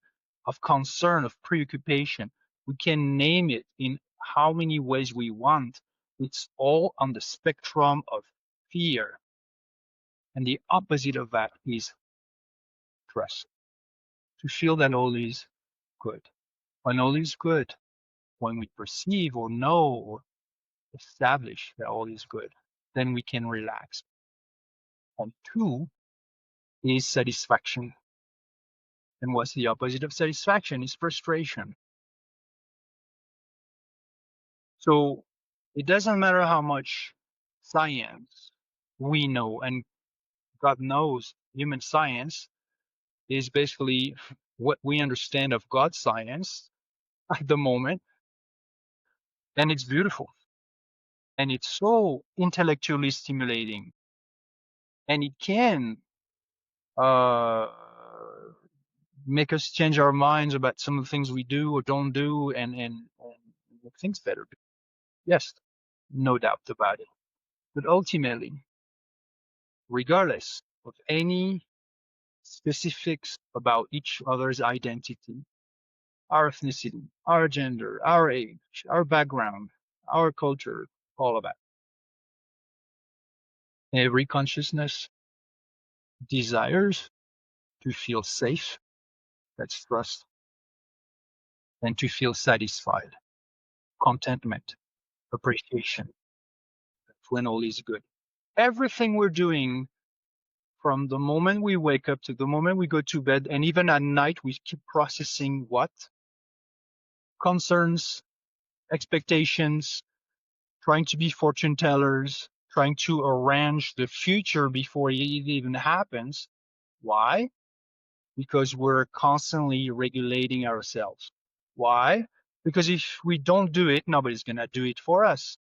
C: of concern, of preoccupation. We can name it in how many ways we want. It's all on the spectrum of fear. And the opposite of that is trust. To feel that all is good. When all is good, when we perceive or know or establish that all is good, then we can relax. And two is satisfaction. And what's the opposite of satisfaction? Is frustration. So it doesn't matter how much science we know, and God knows human science is basically what we understand of God's science at the moment. And it's beautiful. And it's so intellectually stimulating. And it can uh, make us change our minds about some of the things we do or don't do and make things better. Yes, no doubt about it. But ultimately, regardless of any specifics about each other's identity, our ethnicity, our gender, our age, our background, our culture, all of that, every consciousness desires to feel safe, that's trust, and to feel satisfied, contentment, appreciation. That's when all is good. Everything we're doing from the moment we wake up to the moment we go to bed, and even at night, we keep processing what? Concerns, expectations, trying to be fortune tellers, trying to arrange the future before it even happens. Why? Because we're constantly regulating ourselves. Why? Because if we don't do it, nobody's going to do it for us.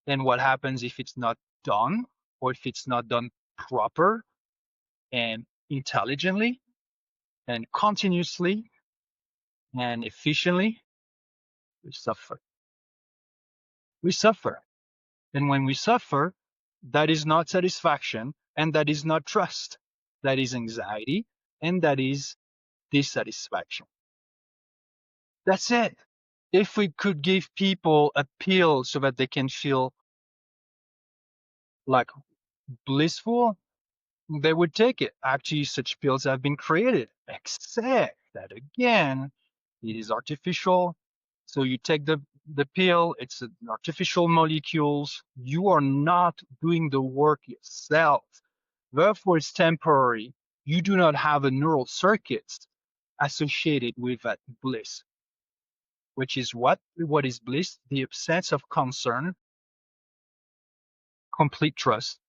C: And what happens if it's not done, or if it's not done proper and intelligently and continuously and efficiently? We suffer. We suffer. And when we suffer, that is not satisfaction, and that is not trust. That is anxiety, and that is dissatisfaction. That's it. If we could give people a pill so that they can feel like blissful, they would take it. Actually, such pills have been created, except that again, it is artificial. So you take the pill, it's an artificial molecules. You are not doing the work yourself. Therefore, it's temporary. You do not have a neural circuits associated with that bliss, which is what? What is bliss? The absence of concern, complete trust,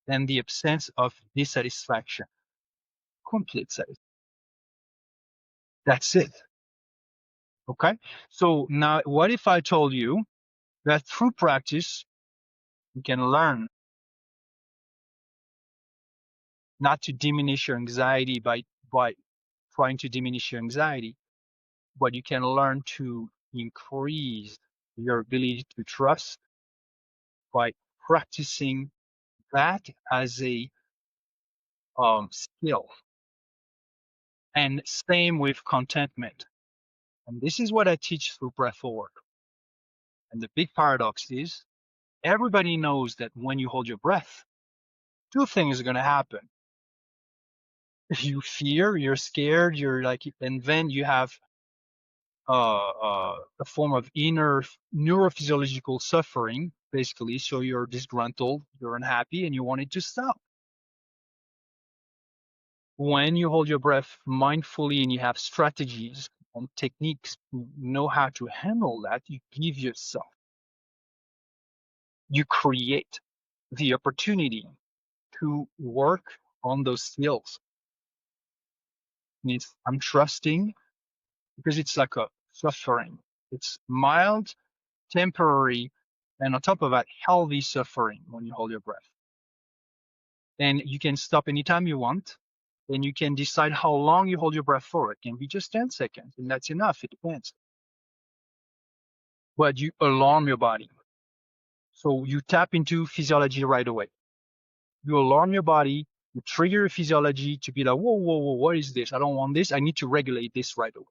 C: and the absence of dissatisfaction, complete satisfaction. That's it. Okay. So now, what if I told you that through practice, you can learn not to diminish your anxiety by trying to diminish your anxiety, but you can learn to increase your ability to trust by practicing that as a skill. And same with contentment. And this is what I teach through breathwork. And the big paradox is everybody knows that when you hold your breath, two things are going to happen. You fear, you're scared, you're like, and then you have a form of inner neurophysiological suffering, basically. So you're disgruntled, you're unhappy, and you want it to stop. When you hold your breath mindfully and you have strategies and techniques to know how to handle that, you give yourself, you create the opportunity to work on those skills. Means I'm trusting because it's like a suffering. It's mild, temporary, and on top of that, healthy suffering when you hold your breath. And you can stop anytime you want, and you can decide how long you hold your breath for. It can be just 10 seconds, and that's enough. It depends. But you alarm your body. So you tap into physiology right away. You alarm your body, you trigger your physiology to be like, whoa, whoa, whoa, what is this? I don't want this. I need to regulate this right away.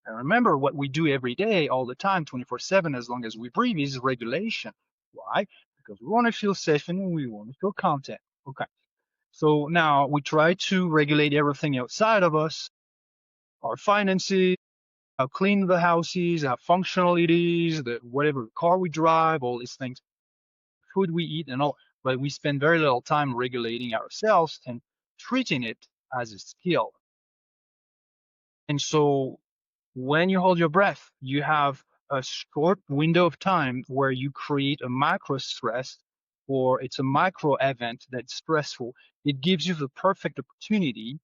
C: And remember, what we do every day, all the time, 24/7, as long as we breathe, is regulation. Why? Because we want to feel safe and we want to feel content. Okay. So now we try to regulate everything outside of us, our finances, how clean the house is, how functional it is, the whatever car we drive, all these things, food we eat, and all. But we spend very little time regulating ourselves and treating it as a skill. And so when you hold your breath, you have a short window of time where you create a micro stress, or it's a micro event that's stressful. It gives you the perfect opportunity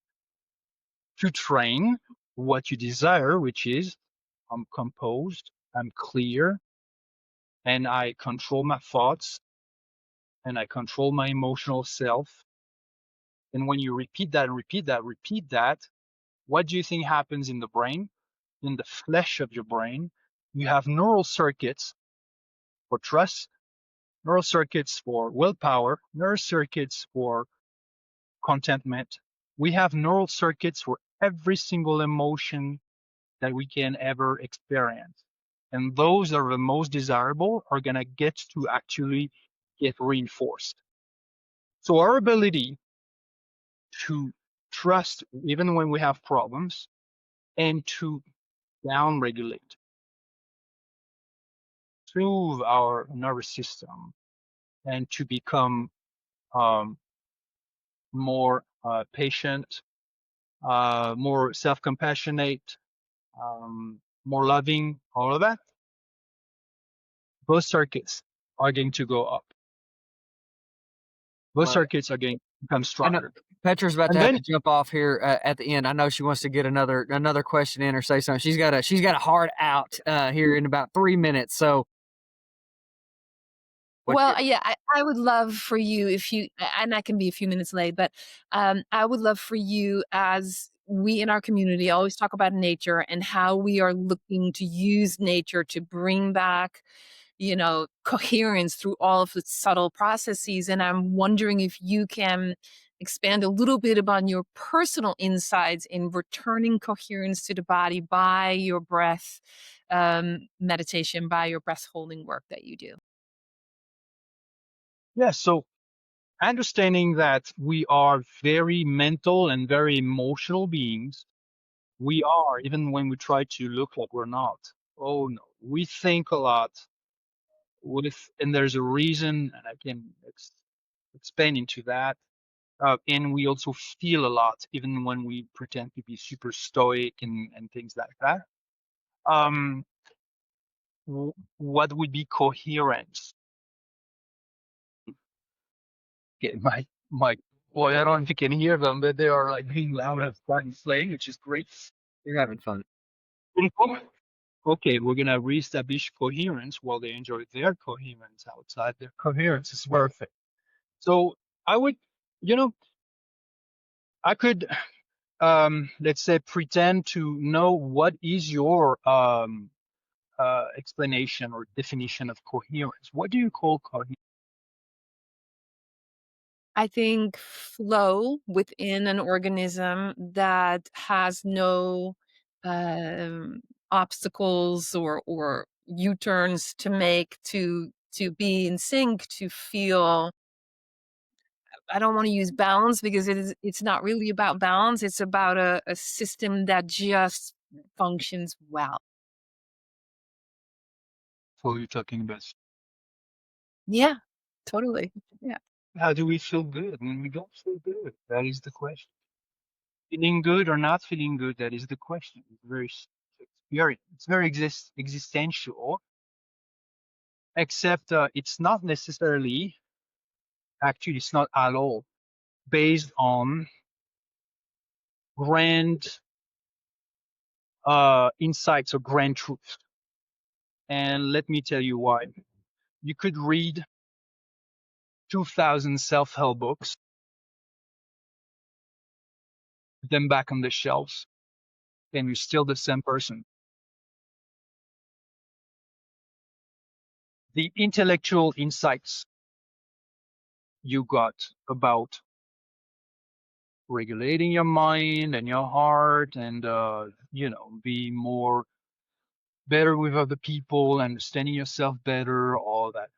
C: to train what you desire, which is I'm composed, I'm clear, and I control my thoughts, and I control my emotional self. And when you repeat that and repeat that, repeat that, what do you think happens in the brain, in the flesh of your brain? You have neural circuits for trust, neural circuits for willpower, neural circuits for contentment. We have neural circuits for every single emotion that we can ever experience. And those are the most desirable are going to get to actually get reinforced. So our ability to trust even when we have problems and to down regulate, soothe our nervous system, and to become um, more patient, more self-compassionate, more loving, all of that, those circuits are going to go up. Those
A: Love it.
C: circuits are going to become
A: I know
C: stronger.
A: Petra's about to
C: And
A: have
C: then,
A: to jump off here at the end. I know she wants to get another question in or say something. She's got a hard out here in about 3 minutes. So what
B: Well,
A: you
B: yeah, I would love for you if you, and I can be a few minutes late, but I would love for you, as we in our community always talk about nature and how we are looking to use nature to bring back, coherence through all of the subtle processes. And I'm wondering if you can expand a little bit upon your personal insights in returning coherence to the body by your breath meditation, by your breath holding work that you do.
C: yeah, so understanding that we are very mental and very emotional beings, we are, even when we try to look like we're not. Oh no, we think a lot and there's a reason, and I can expand into that. And we also feel a lot, even when we pretend to be super stoic and things like that. Um, what would be coherence? Okay, my boy, I don't know if you can hear them, but they are like being loud outside playing, which is great.
A: you're having fun.
C: Okay, we're gonna reestablish coherence while they enjoy their coherence outside. Their coherence is perfect. So I would, you know, I could, let's say, pretend to know what is your explanation or definition of coherence. What do you call coherence?
B: I think flow within an organism that has no um, obstacles or U-turns to make, to be in sync, to feel. I don't want to use balance because it's not really about balance. It's about a system that just functions well.
C: So you're talking about
B: Yeah, totally. Yeah.
C: how do we feel good when we don't feel good? That is the question. Feeling good or not feeling good, that is the question. It's very existential, except it's not necessarily, actually, it's not at all based on grand insights or grand truths. And let me tell you why. You could read 2,000 self-help books, put them back on the shelves, and you're still the same person. the intellectual insights you got about regulating your mind and your heart and, being more better with other people, understanding yourself better, all that.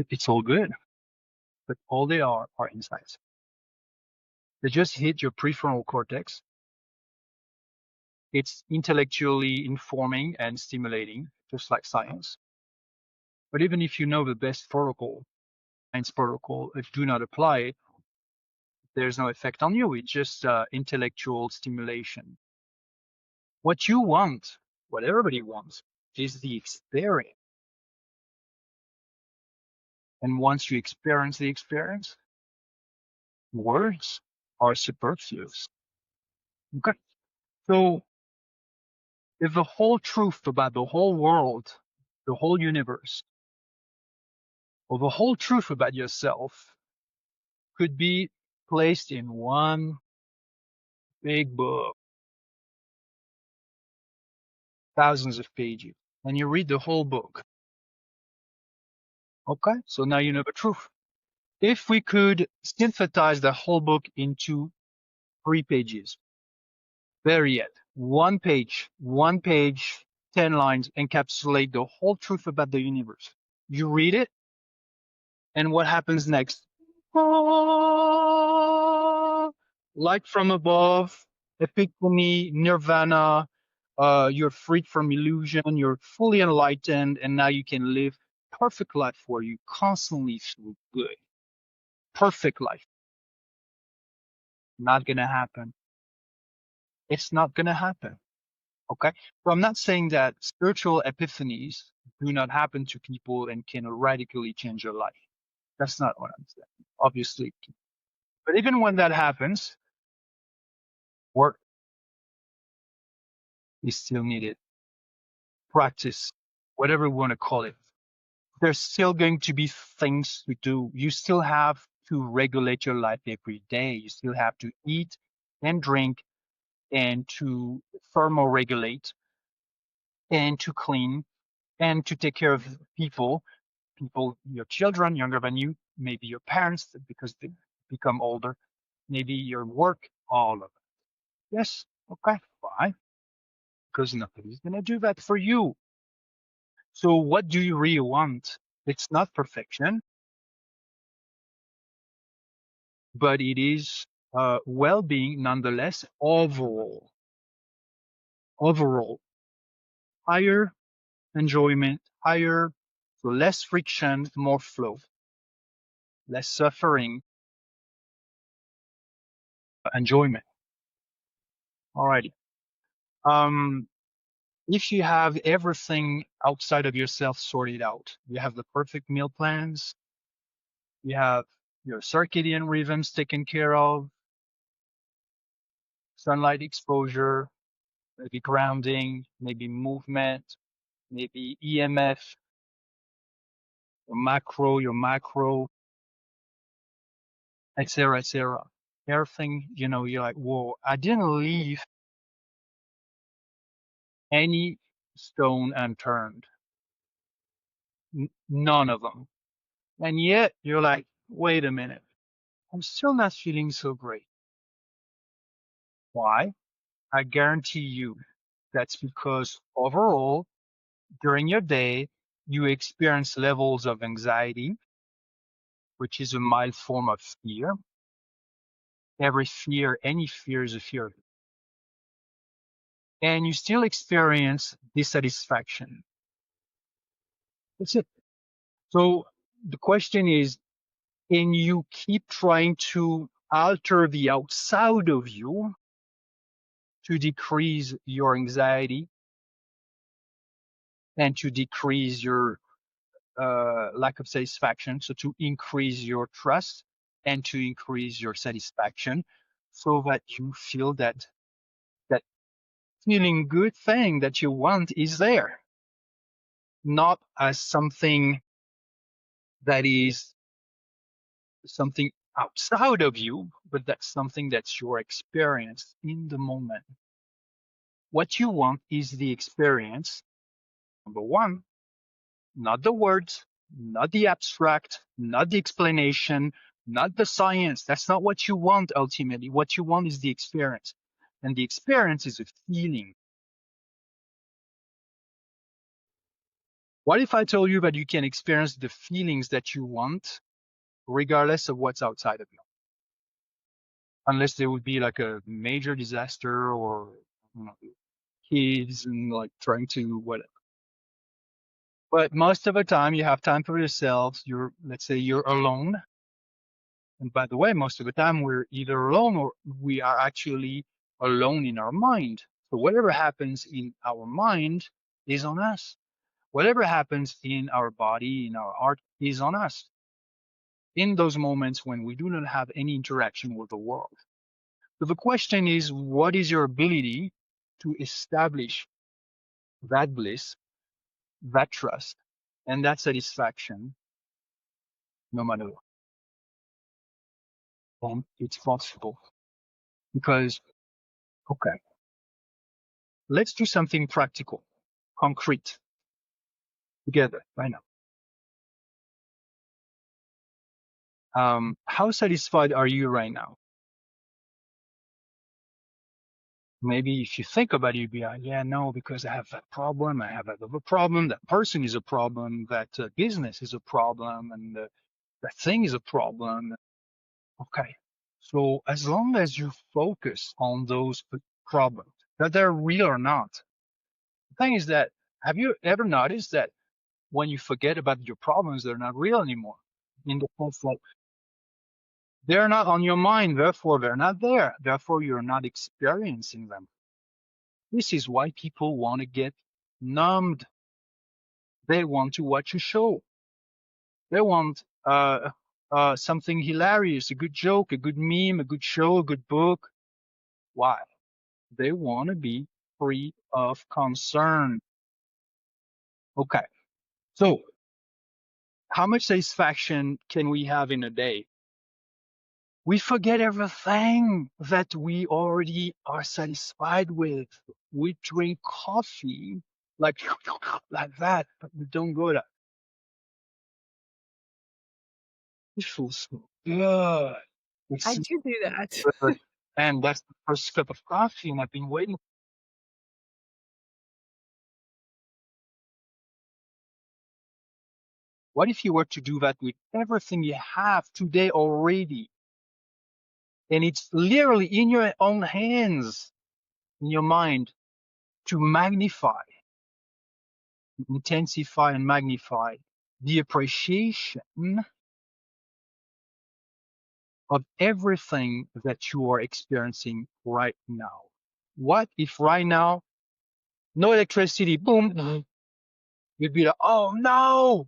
C: It's all good, but all they are insights. They just hit your prefrontal cortex. It's intellectually informing and stimulating, just like science. But even if you know the best protocol, science protocol, if you do not apply it, there's no effect on you. It's just intellectual stimulation. What you want, what everybody wants, is the experience. And once you experience the experience, words are superfluous. Okay. So if the whole truth about the whole world, the whole universe, or the whole truth about yourself could be placed in one big book, thousands of pages, and you read the whole book. Okay, so now you know the truth. If we could synthesize the whole book into 3 pages, better yet, one page, 10 lines, encapsulate the whole truth about the universe. You read it, and what happens next? Ah, light from above, epiphany, nirvana, you're freed from illusion, you're fully enlightened, and now you can live perfect life where you constantly feel good. Perfect life. Not gonna happen. It's not gonna happen. Okay? So I'm not saying that spiritual epiphanies do not happen to people and can radically change your life. That's not what I'm saying. Obviously. But even when that happens, work is still needed. Practice, whatever we want to call it. There's still going to be things to do. You still have to regulate your life every day. You still have to eat and drink and to thermoregulate and to clean and to take care of people, your children younger than you, maybe your parents because they become older, maybe your work, all of it. Yes, okay, fine, because nobody's going to do that for you. So what do you really want? It's not perfection, but it is well-being nonetheless, overall. Overall, higher enjoyment, higher, so less friction, more flow, less suffering, enjoyment. Alrighty. If you have everything outside of yourself sorted out, you have the perfect meal plans, you have your circadian rhythms taken care of, sunlight exposure, maybe grounding, maybe movement, maybe EMF, your macro, etc., etc. Everything, you're like, whoa, I didn't leave any stone unturned. None of them. And yet you're like, wait a minute, I'm still not feeling so great. Why? I guarantee you that's because overall, during your day, you experience levels of anxiety, which is a mild form of fear. Any fear is a fear. And you still experience dissatisfaction. That's it. So the question is, can you keep trying to alter the outside of you to decrease your anxiety and to decrease your lack of satisfaction, so to increase your trust and to increase your satisfaction so that you feel that feeling good thing that you want is there, not as something that is something outside of you, but that's something that's your experience in the moment. What you want is the experience, number one, not the words, not the abstract, not the explanation, not the science. That's not what you want ultimately. What you want is the experience. And the experience is a feeling. What if I told you that you can experience the feelings that you want regardless of what's outside of you? Unless there would be like a major disaster or you know, kids and like trying to whatever. But most of the time you have time for yourselves. Let's say you're alone. And by the way, most of the time we're either alone or we are actually alone in our mind. So whatever happens in our mind is on us. Whatever happens in our body, in our heart, is on us. In those moments when we do not have any interaction with the world. So the question is, what is your ability to establish that bliss, that trust, and that satisfaction, no matter what? And it's possible because, okay, let's do something practical, concrete, together right now. How satisfied are you right now? Maybe if you think about it, you'd be like, yeah, no, because I have that problem, I have that other problem, that person is a problem, that business is a problem, and that thing is a problem. Okay. So as long as you focus on those problems, that they're real or not, the thing is that, have you ever noticed that when you forget about your problems, they're not real anymore? In the sense that they're not on your mind, therefore they're not there. Therefore, you're not experiencing them. This is why people want to get numbed. They want to watch a show. They want something hilarious, a good joke, a good meme, a good show, a good book. Why? They want to be free of concern. Okay. So how much satisfaction can we have in a day? We forget everything that we already are satisfied with. We drink coffee like like that, but we don't go to. It feels so good.
B: I
C: It's
B: do do that.
C: good. And that's the first cup of coffee, and I've been waiting. What if you were to do that with everything you have today already? And it's literally in your own hands, in your mind, to magnify, intensify, and magnify the appreciation of everything that you are experiencing right now. What if right now, no electricity, boom, you'd be like, oh no,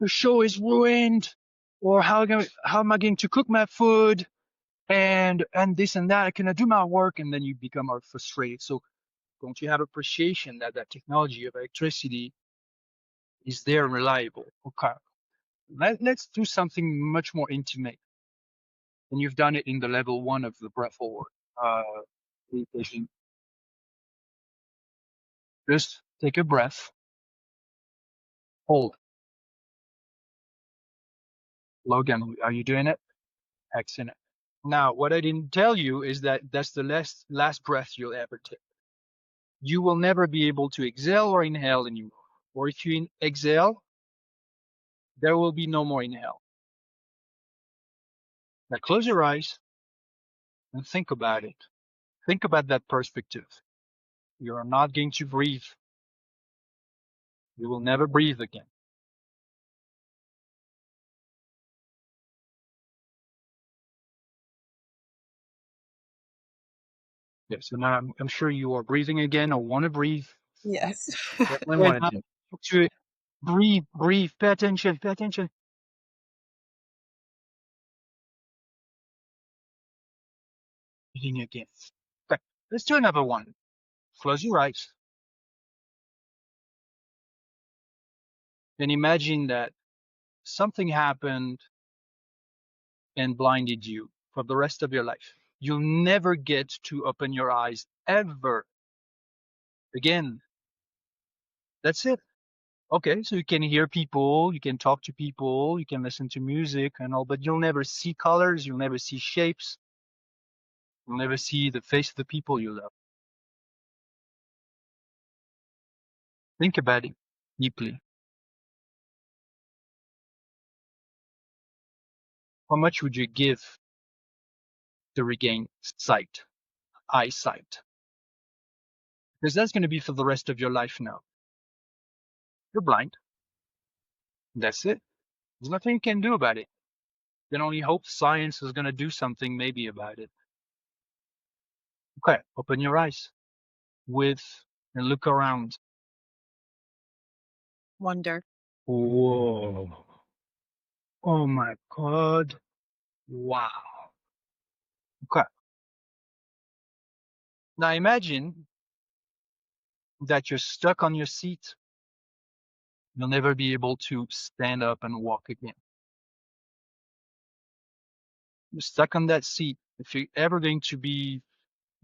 C: the show is ruined, or how am I going to cook my food, and this and that, I cannot do my work, and then you become frustrated. So don't you have appreciation that that technology of electricity is there and reliable? Okay, let's do something much more intimate, and you've done it in the level 1 of the Breathwork meditation. Just take a breath, hold. Logan, are you doing it? Excellent. Now, what I didn't tell you is that that's the last breath you'll ever take. You will never be able to exhale or inhale anymore. Or if you exhale, there will be no more inhale. Now close your eyes and think about it. Think about that perspective. You are not going to breathe. You will never breathe again. Yeah, so now I'm sure you are breathing again or want to breathe.
B: Yes.
C: Definitely want to talk to it. Breathe, breathe, pay attention, pay attention. Breathing again. Okay, let's do another one. Close your eyes and imagine that something happened and blinded you for the rest of your life. You'll never get to open your eyes ever again. That's it. Okay, so you can hear people, you can talk to people, you can listen to music and all, but you'll never see colors, you'll never see shapes, you'll never see the face of the people you love. Think about it deeply. How much would you give to regain sight, eyesight? Because that's going to be for the rest of your life now. You're blind. That's it. There's nothing you can do about it. You can only hope science is going to do something maybe about it. Okay, open your eyes with and look around.
B: Wonder.
C: Whoa. Oh my God. Wow. Okay. Now imagine that you're stuck on your seat. You'll never be able to stand up and walk again. You're stuck on that seat. If you're ever going to be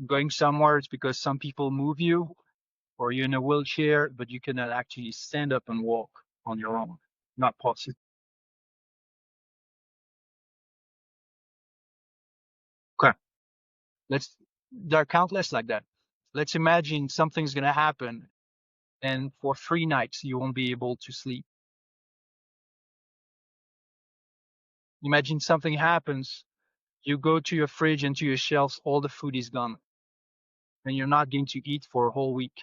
C: going somewhere, it's because some people move you or you're in a wheelchair, but you cannot actually stand up and walk on your own. Not possible. Okay. There are countless like that. Let's imagine something's going to happen and for 3 nights you won't be able to sleep. Imagine something happens, you go to your fridge and to your shelves, all the food is gone and you're not going to eat for a whole week.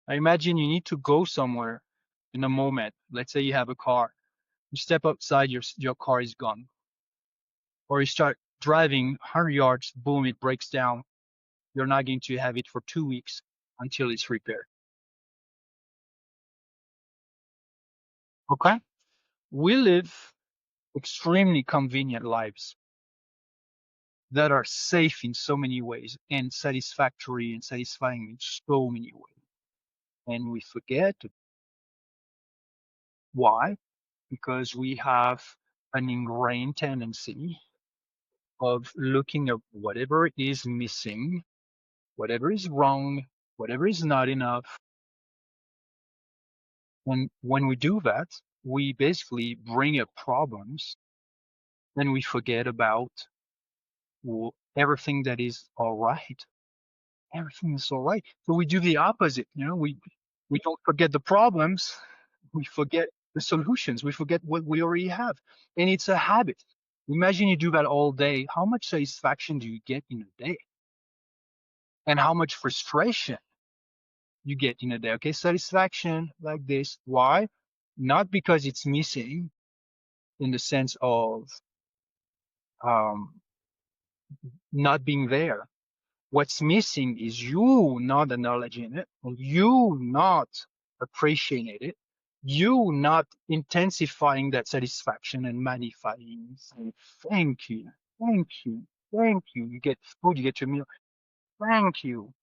C: I imagine you need to go somewhere in a moment. Let's say you have a car. You step outside, your car is gone. Or you start driving 100 yards, boom, it breaks down. You're not going to have it for 2 weeks until it's repaired. Okay? We live extremely convenient lives that are safe in so many ways and satisfactory and satisfying in so many ways. And we forget why? Because we have an ingrained tendency of looking at whatever is missing, whatever is wrong, whatever is not enough. And when we do that, we basically bring up problems and we forget about everything that is all right. Everything is all right. So we do the opposite. We don't forget the problems. We forget the solutions. We forget what we already have. And it's a habit. Imagine you do that all day. How much satisfaction do you get in a day? And how much frustration you get in a day? Okay, satisfaction like this. Why? Not because it's missing in the sense of um, not being there. What's missing is you not acknowledging it, you not appreciating it, you not intensifying that satisfaction and magnifying, saying, thank you, thank you, thank you. You get food, you get your meal, thank you.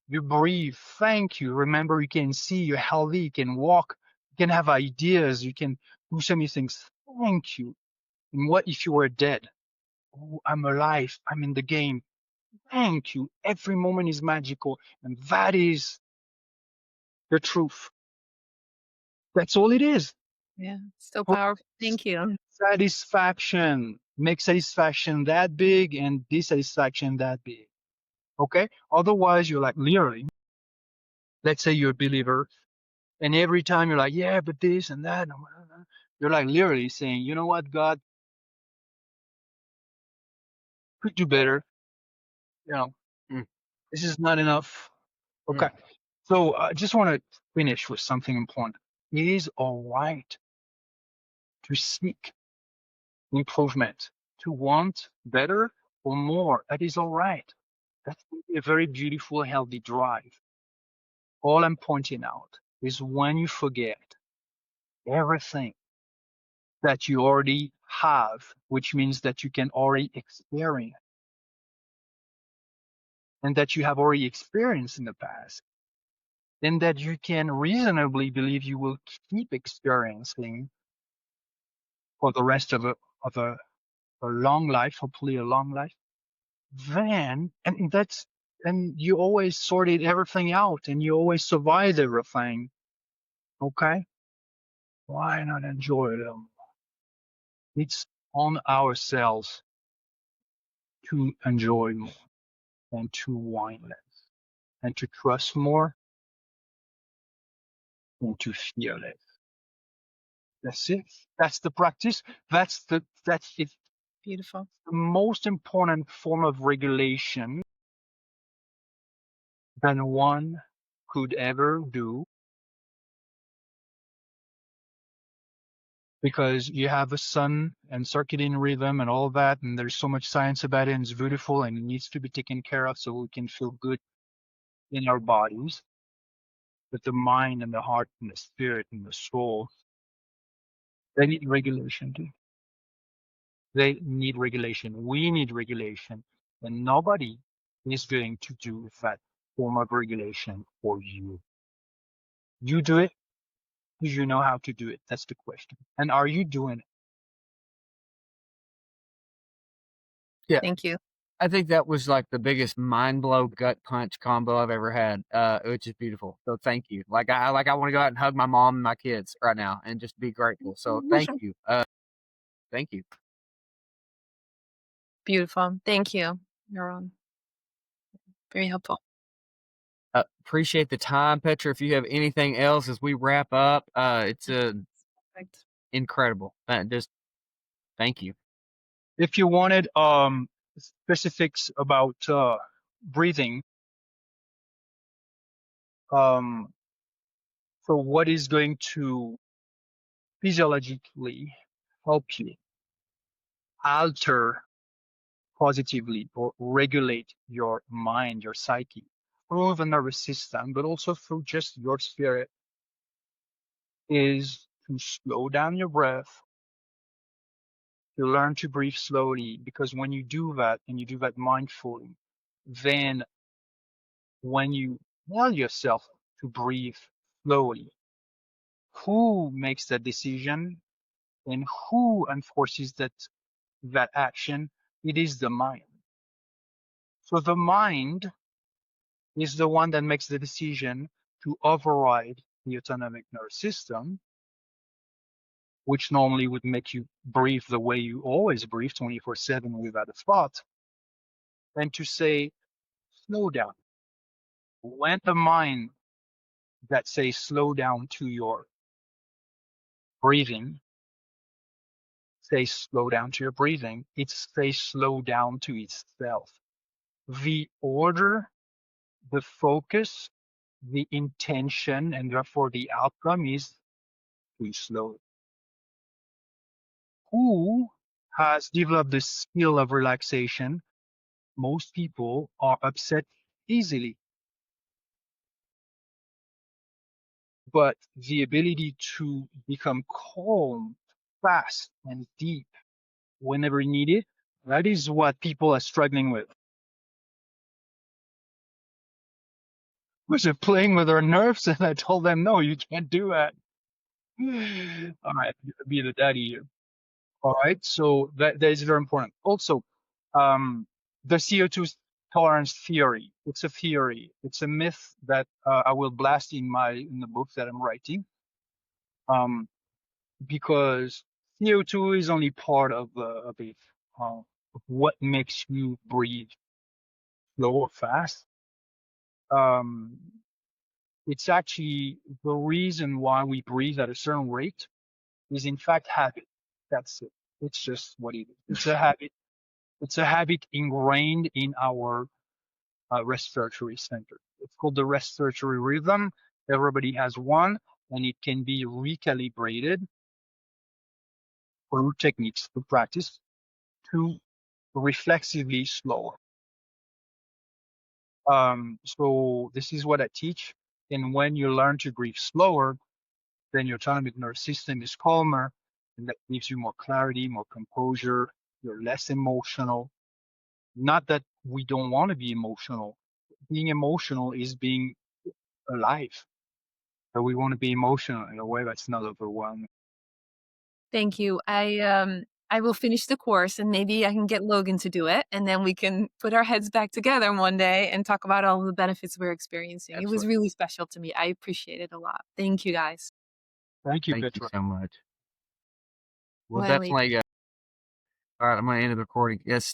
C: You breathe, thank you. Remember, you can see, you're healthy, you can walk, you can have ideas, you can do so many things. Thank you. And what if you were dead? Oh, I'm alive, I'm in the game. Thank you. Every moment is magical. And that is the truth. That's all it is.
B: Yeah, so
C: For
B: powerful. Thank you.
C: satisfaction. Make satisfaction that big and dissatisfaction that big. Okay? Otherwise, you're like literally, let's say you're a believer, and every time you're like, yeah, but this and that, you're like literally saying, you know what, God could do better. You know,
A: Mm.
C: this is not enough.
A: Mm.
C: Okay. So I just want to finish with something important. It is all right to seek improvement, to want better or more. That is all right. That's a very beautiful, healthy drive. All I'm pointing out is when you forget everything that you already have, which means that you can already experience and that you have already experienced in the past, then that you can reasonably believe you will keep experiencing for the rest of a long life, hopefully a long life, then, and that's and you always sorted everything out and you always survived everything. Okay? Why not enjoy them? It's on ourselves to enjoy more and to whine less and to trust more and to fear less. That's it. That's the practice. That's it.
B: Beautiful.
C: The most important form of regulation than one could ever do, because you have a sun and circadian rhythm and all that, and there's so much science about it, and it's beautiful, and it needs to be taken care of so we can feel good in our bodies. But the mind and the heart and the spirit and the soul, they need regulation too. They need regulation. We need regulation. And nobody is going to do that form of regulation for you. You do it. Do you know how to do it? That's the question. And are you doing it?
A: Yeah.
B: Thank you.
A: I think that was like the biggest mind blow gut punch combo I've ever had, which is beautiful. So thank you. I want to go out and hug my mom and my kids right now and just be grateful. So thank you. Thank you.
B: Beautiful. Thank you, Erwan. Very helpful.
A: Appreciate the time, Petra. If you have anything else as we wrap up, it's
B: Perfect.
A: incredible. Just thank you.
C: If you wanted specifics about breathing, so what is going to physiologically help you alter positively or regulate your mind, your psyche, through the nervous system, but also through just your spirit, is to slow down your breath, to learn to breathe slowly. Because when you do that and you do that mindfully, then when you tell yourself to breathe slowly, who makes that decision and who enforces that action? It is the mind. So the mind is the one that makes the decision to override the autonomic nervous system, which normally would make you breathe the way you always breathe 24/7 without a thought, and to say, slow down. When the mind that says slow down to your breathing, say slow down to your breathing, it says slow down to itself. The order, the focus, the intention, and therefore the outcome is to slow. Who has developed the skill of relaxation? Most people are upset easily, but the ability to become calm, fast, and deep whenever needed, that is what people are struggling with. Was it playing with their nerves? And I told them, no, you can't do that. All right, be the daddy here. All right, so that is very important. Also, the CO2 tolerance theory. It's a theory. It's a myth that I will blast in the book that I'm writing. Because CO2 is only part of it. Of what makes you breathe slow or fast. It's actually the reason why we breathe at a certain rate is in fact habit. That's it. It's just what it is. It's a habit. It's a habit ingrained in our respiratory center. It's called the respiratory rhythm. Everybody has one, and it can be recalibrated through techniques, through practice, to reflexively slower. So this is what I teach. And when you learn to breathe slower, then your autonomic nervous system is calmer, and that gives you more clarity, more composure. You're less emotional. Not that we don't want to be emotional. Being emotional is being alive. So we want to be emotional in a way that's not overwhelming.
B: Thank you. I will finish the course and maybe I can get Logan to do it. And then we can put our heads back together one day and talk about all the benefits we're experiencing. It was
A: Absolutely.
B: really special to me. I appreciate it a lot. Thank you guys.
C: Thank you,
A: Thank you
C: Petra.
A: so much. We'll
B: Well,
A: definitely. All right, I'm gonna end the recording. It's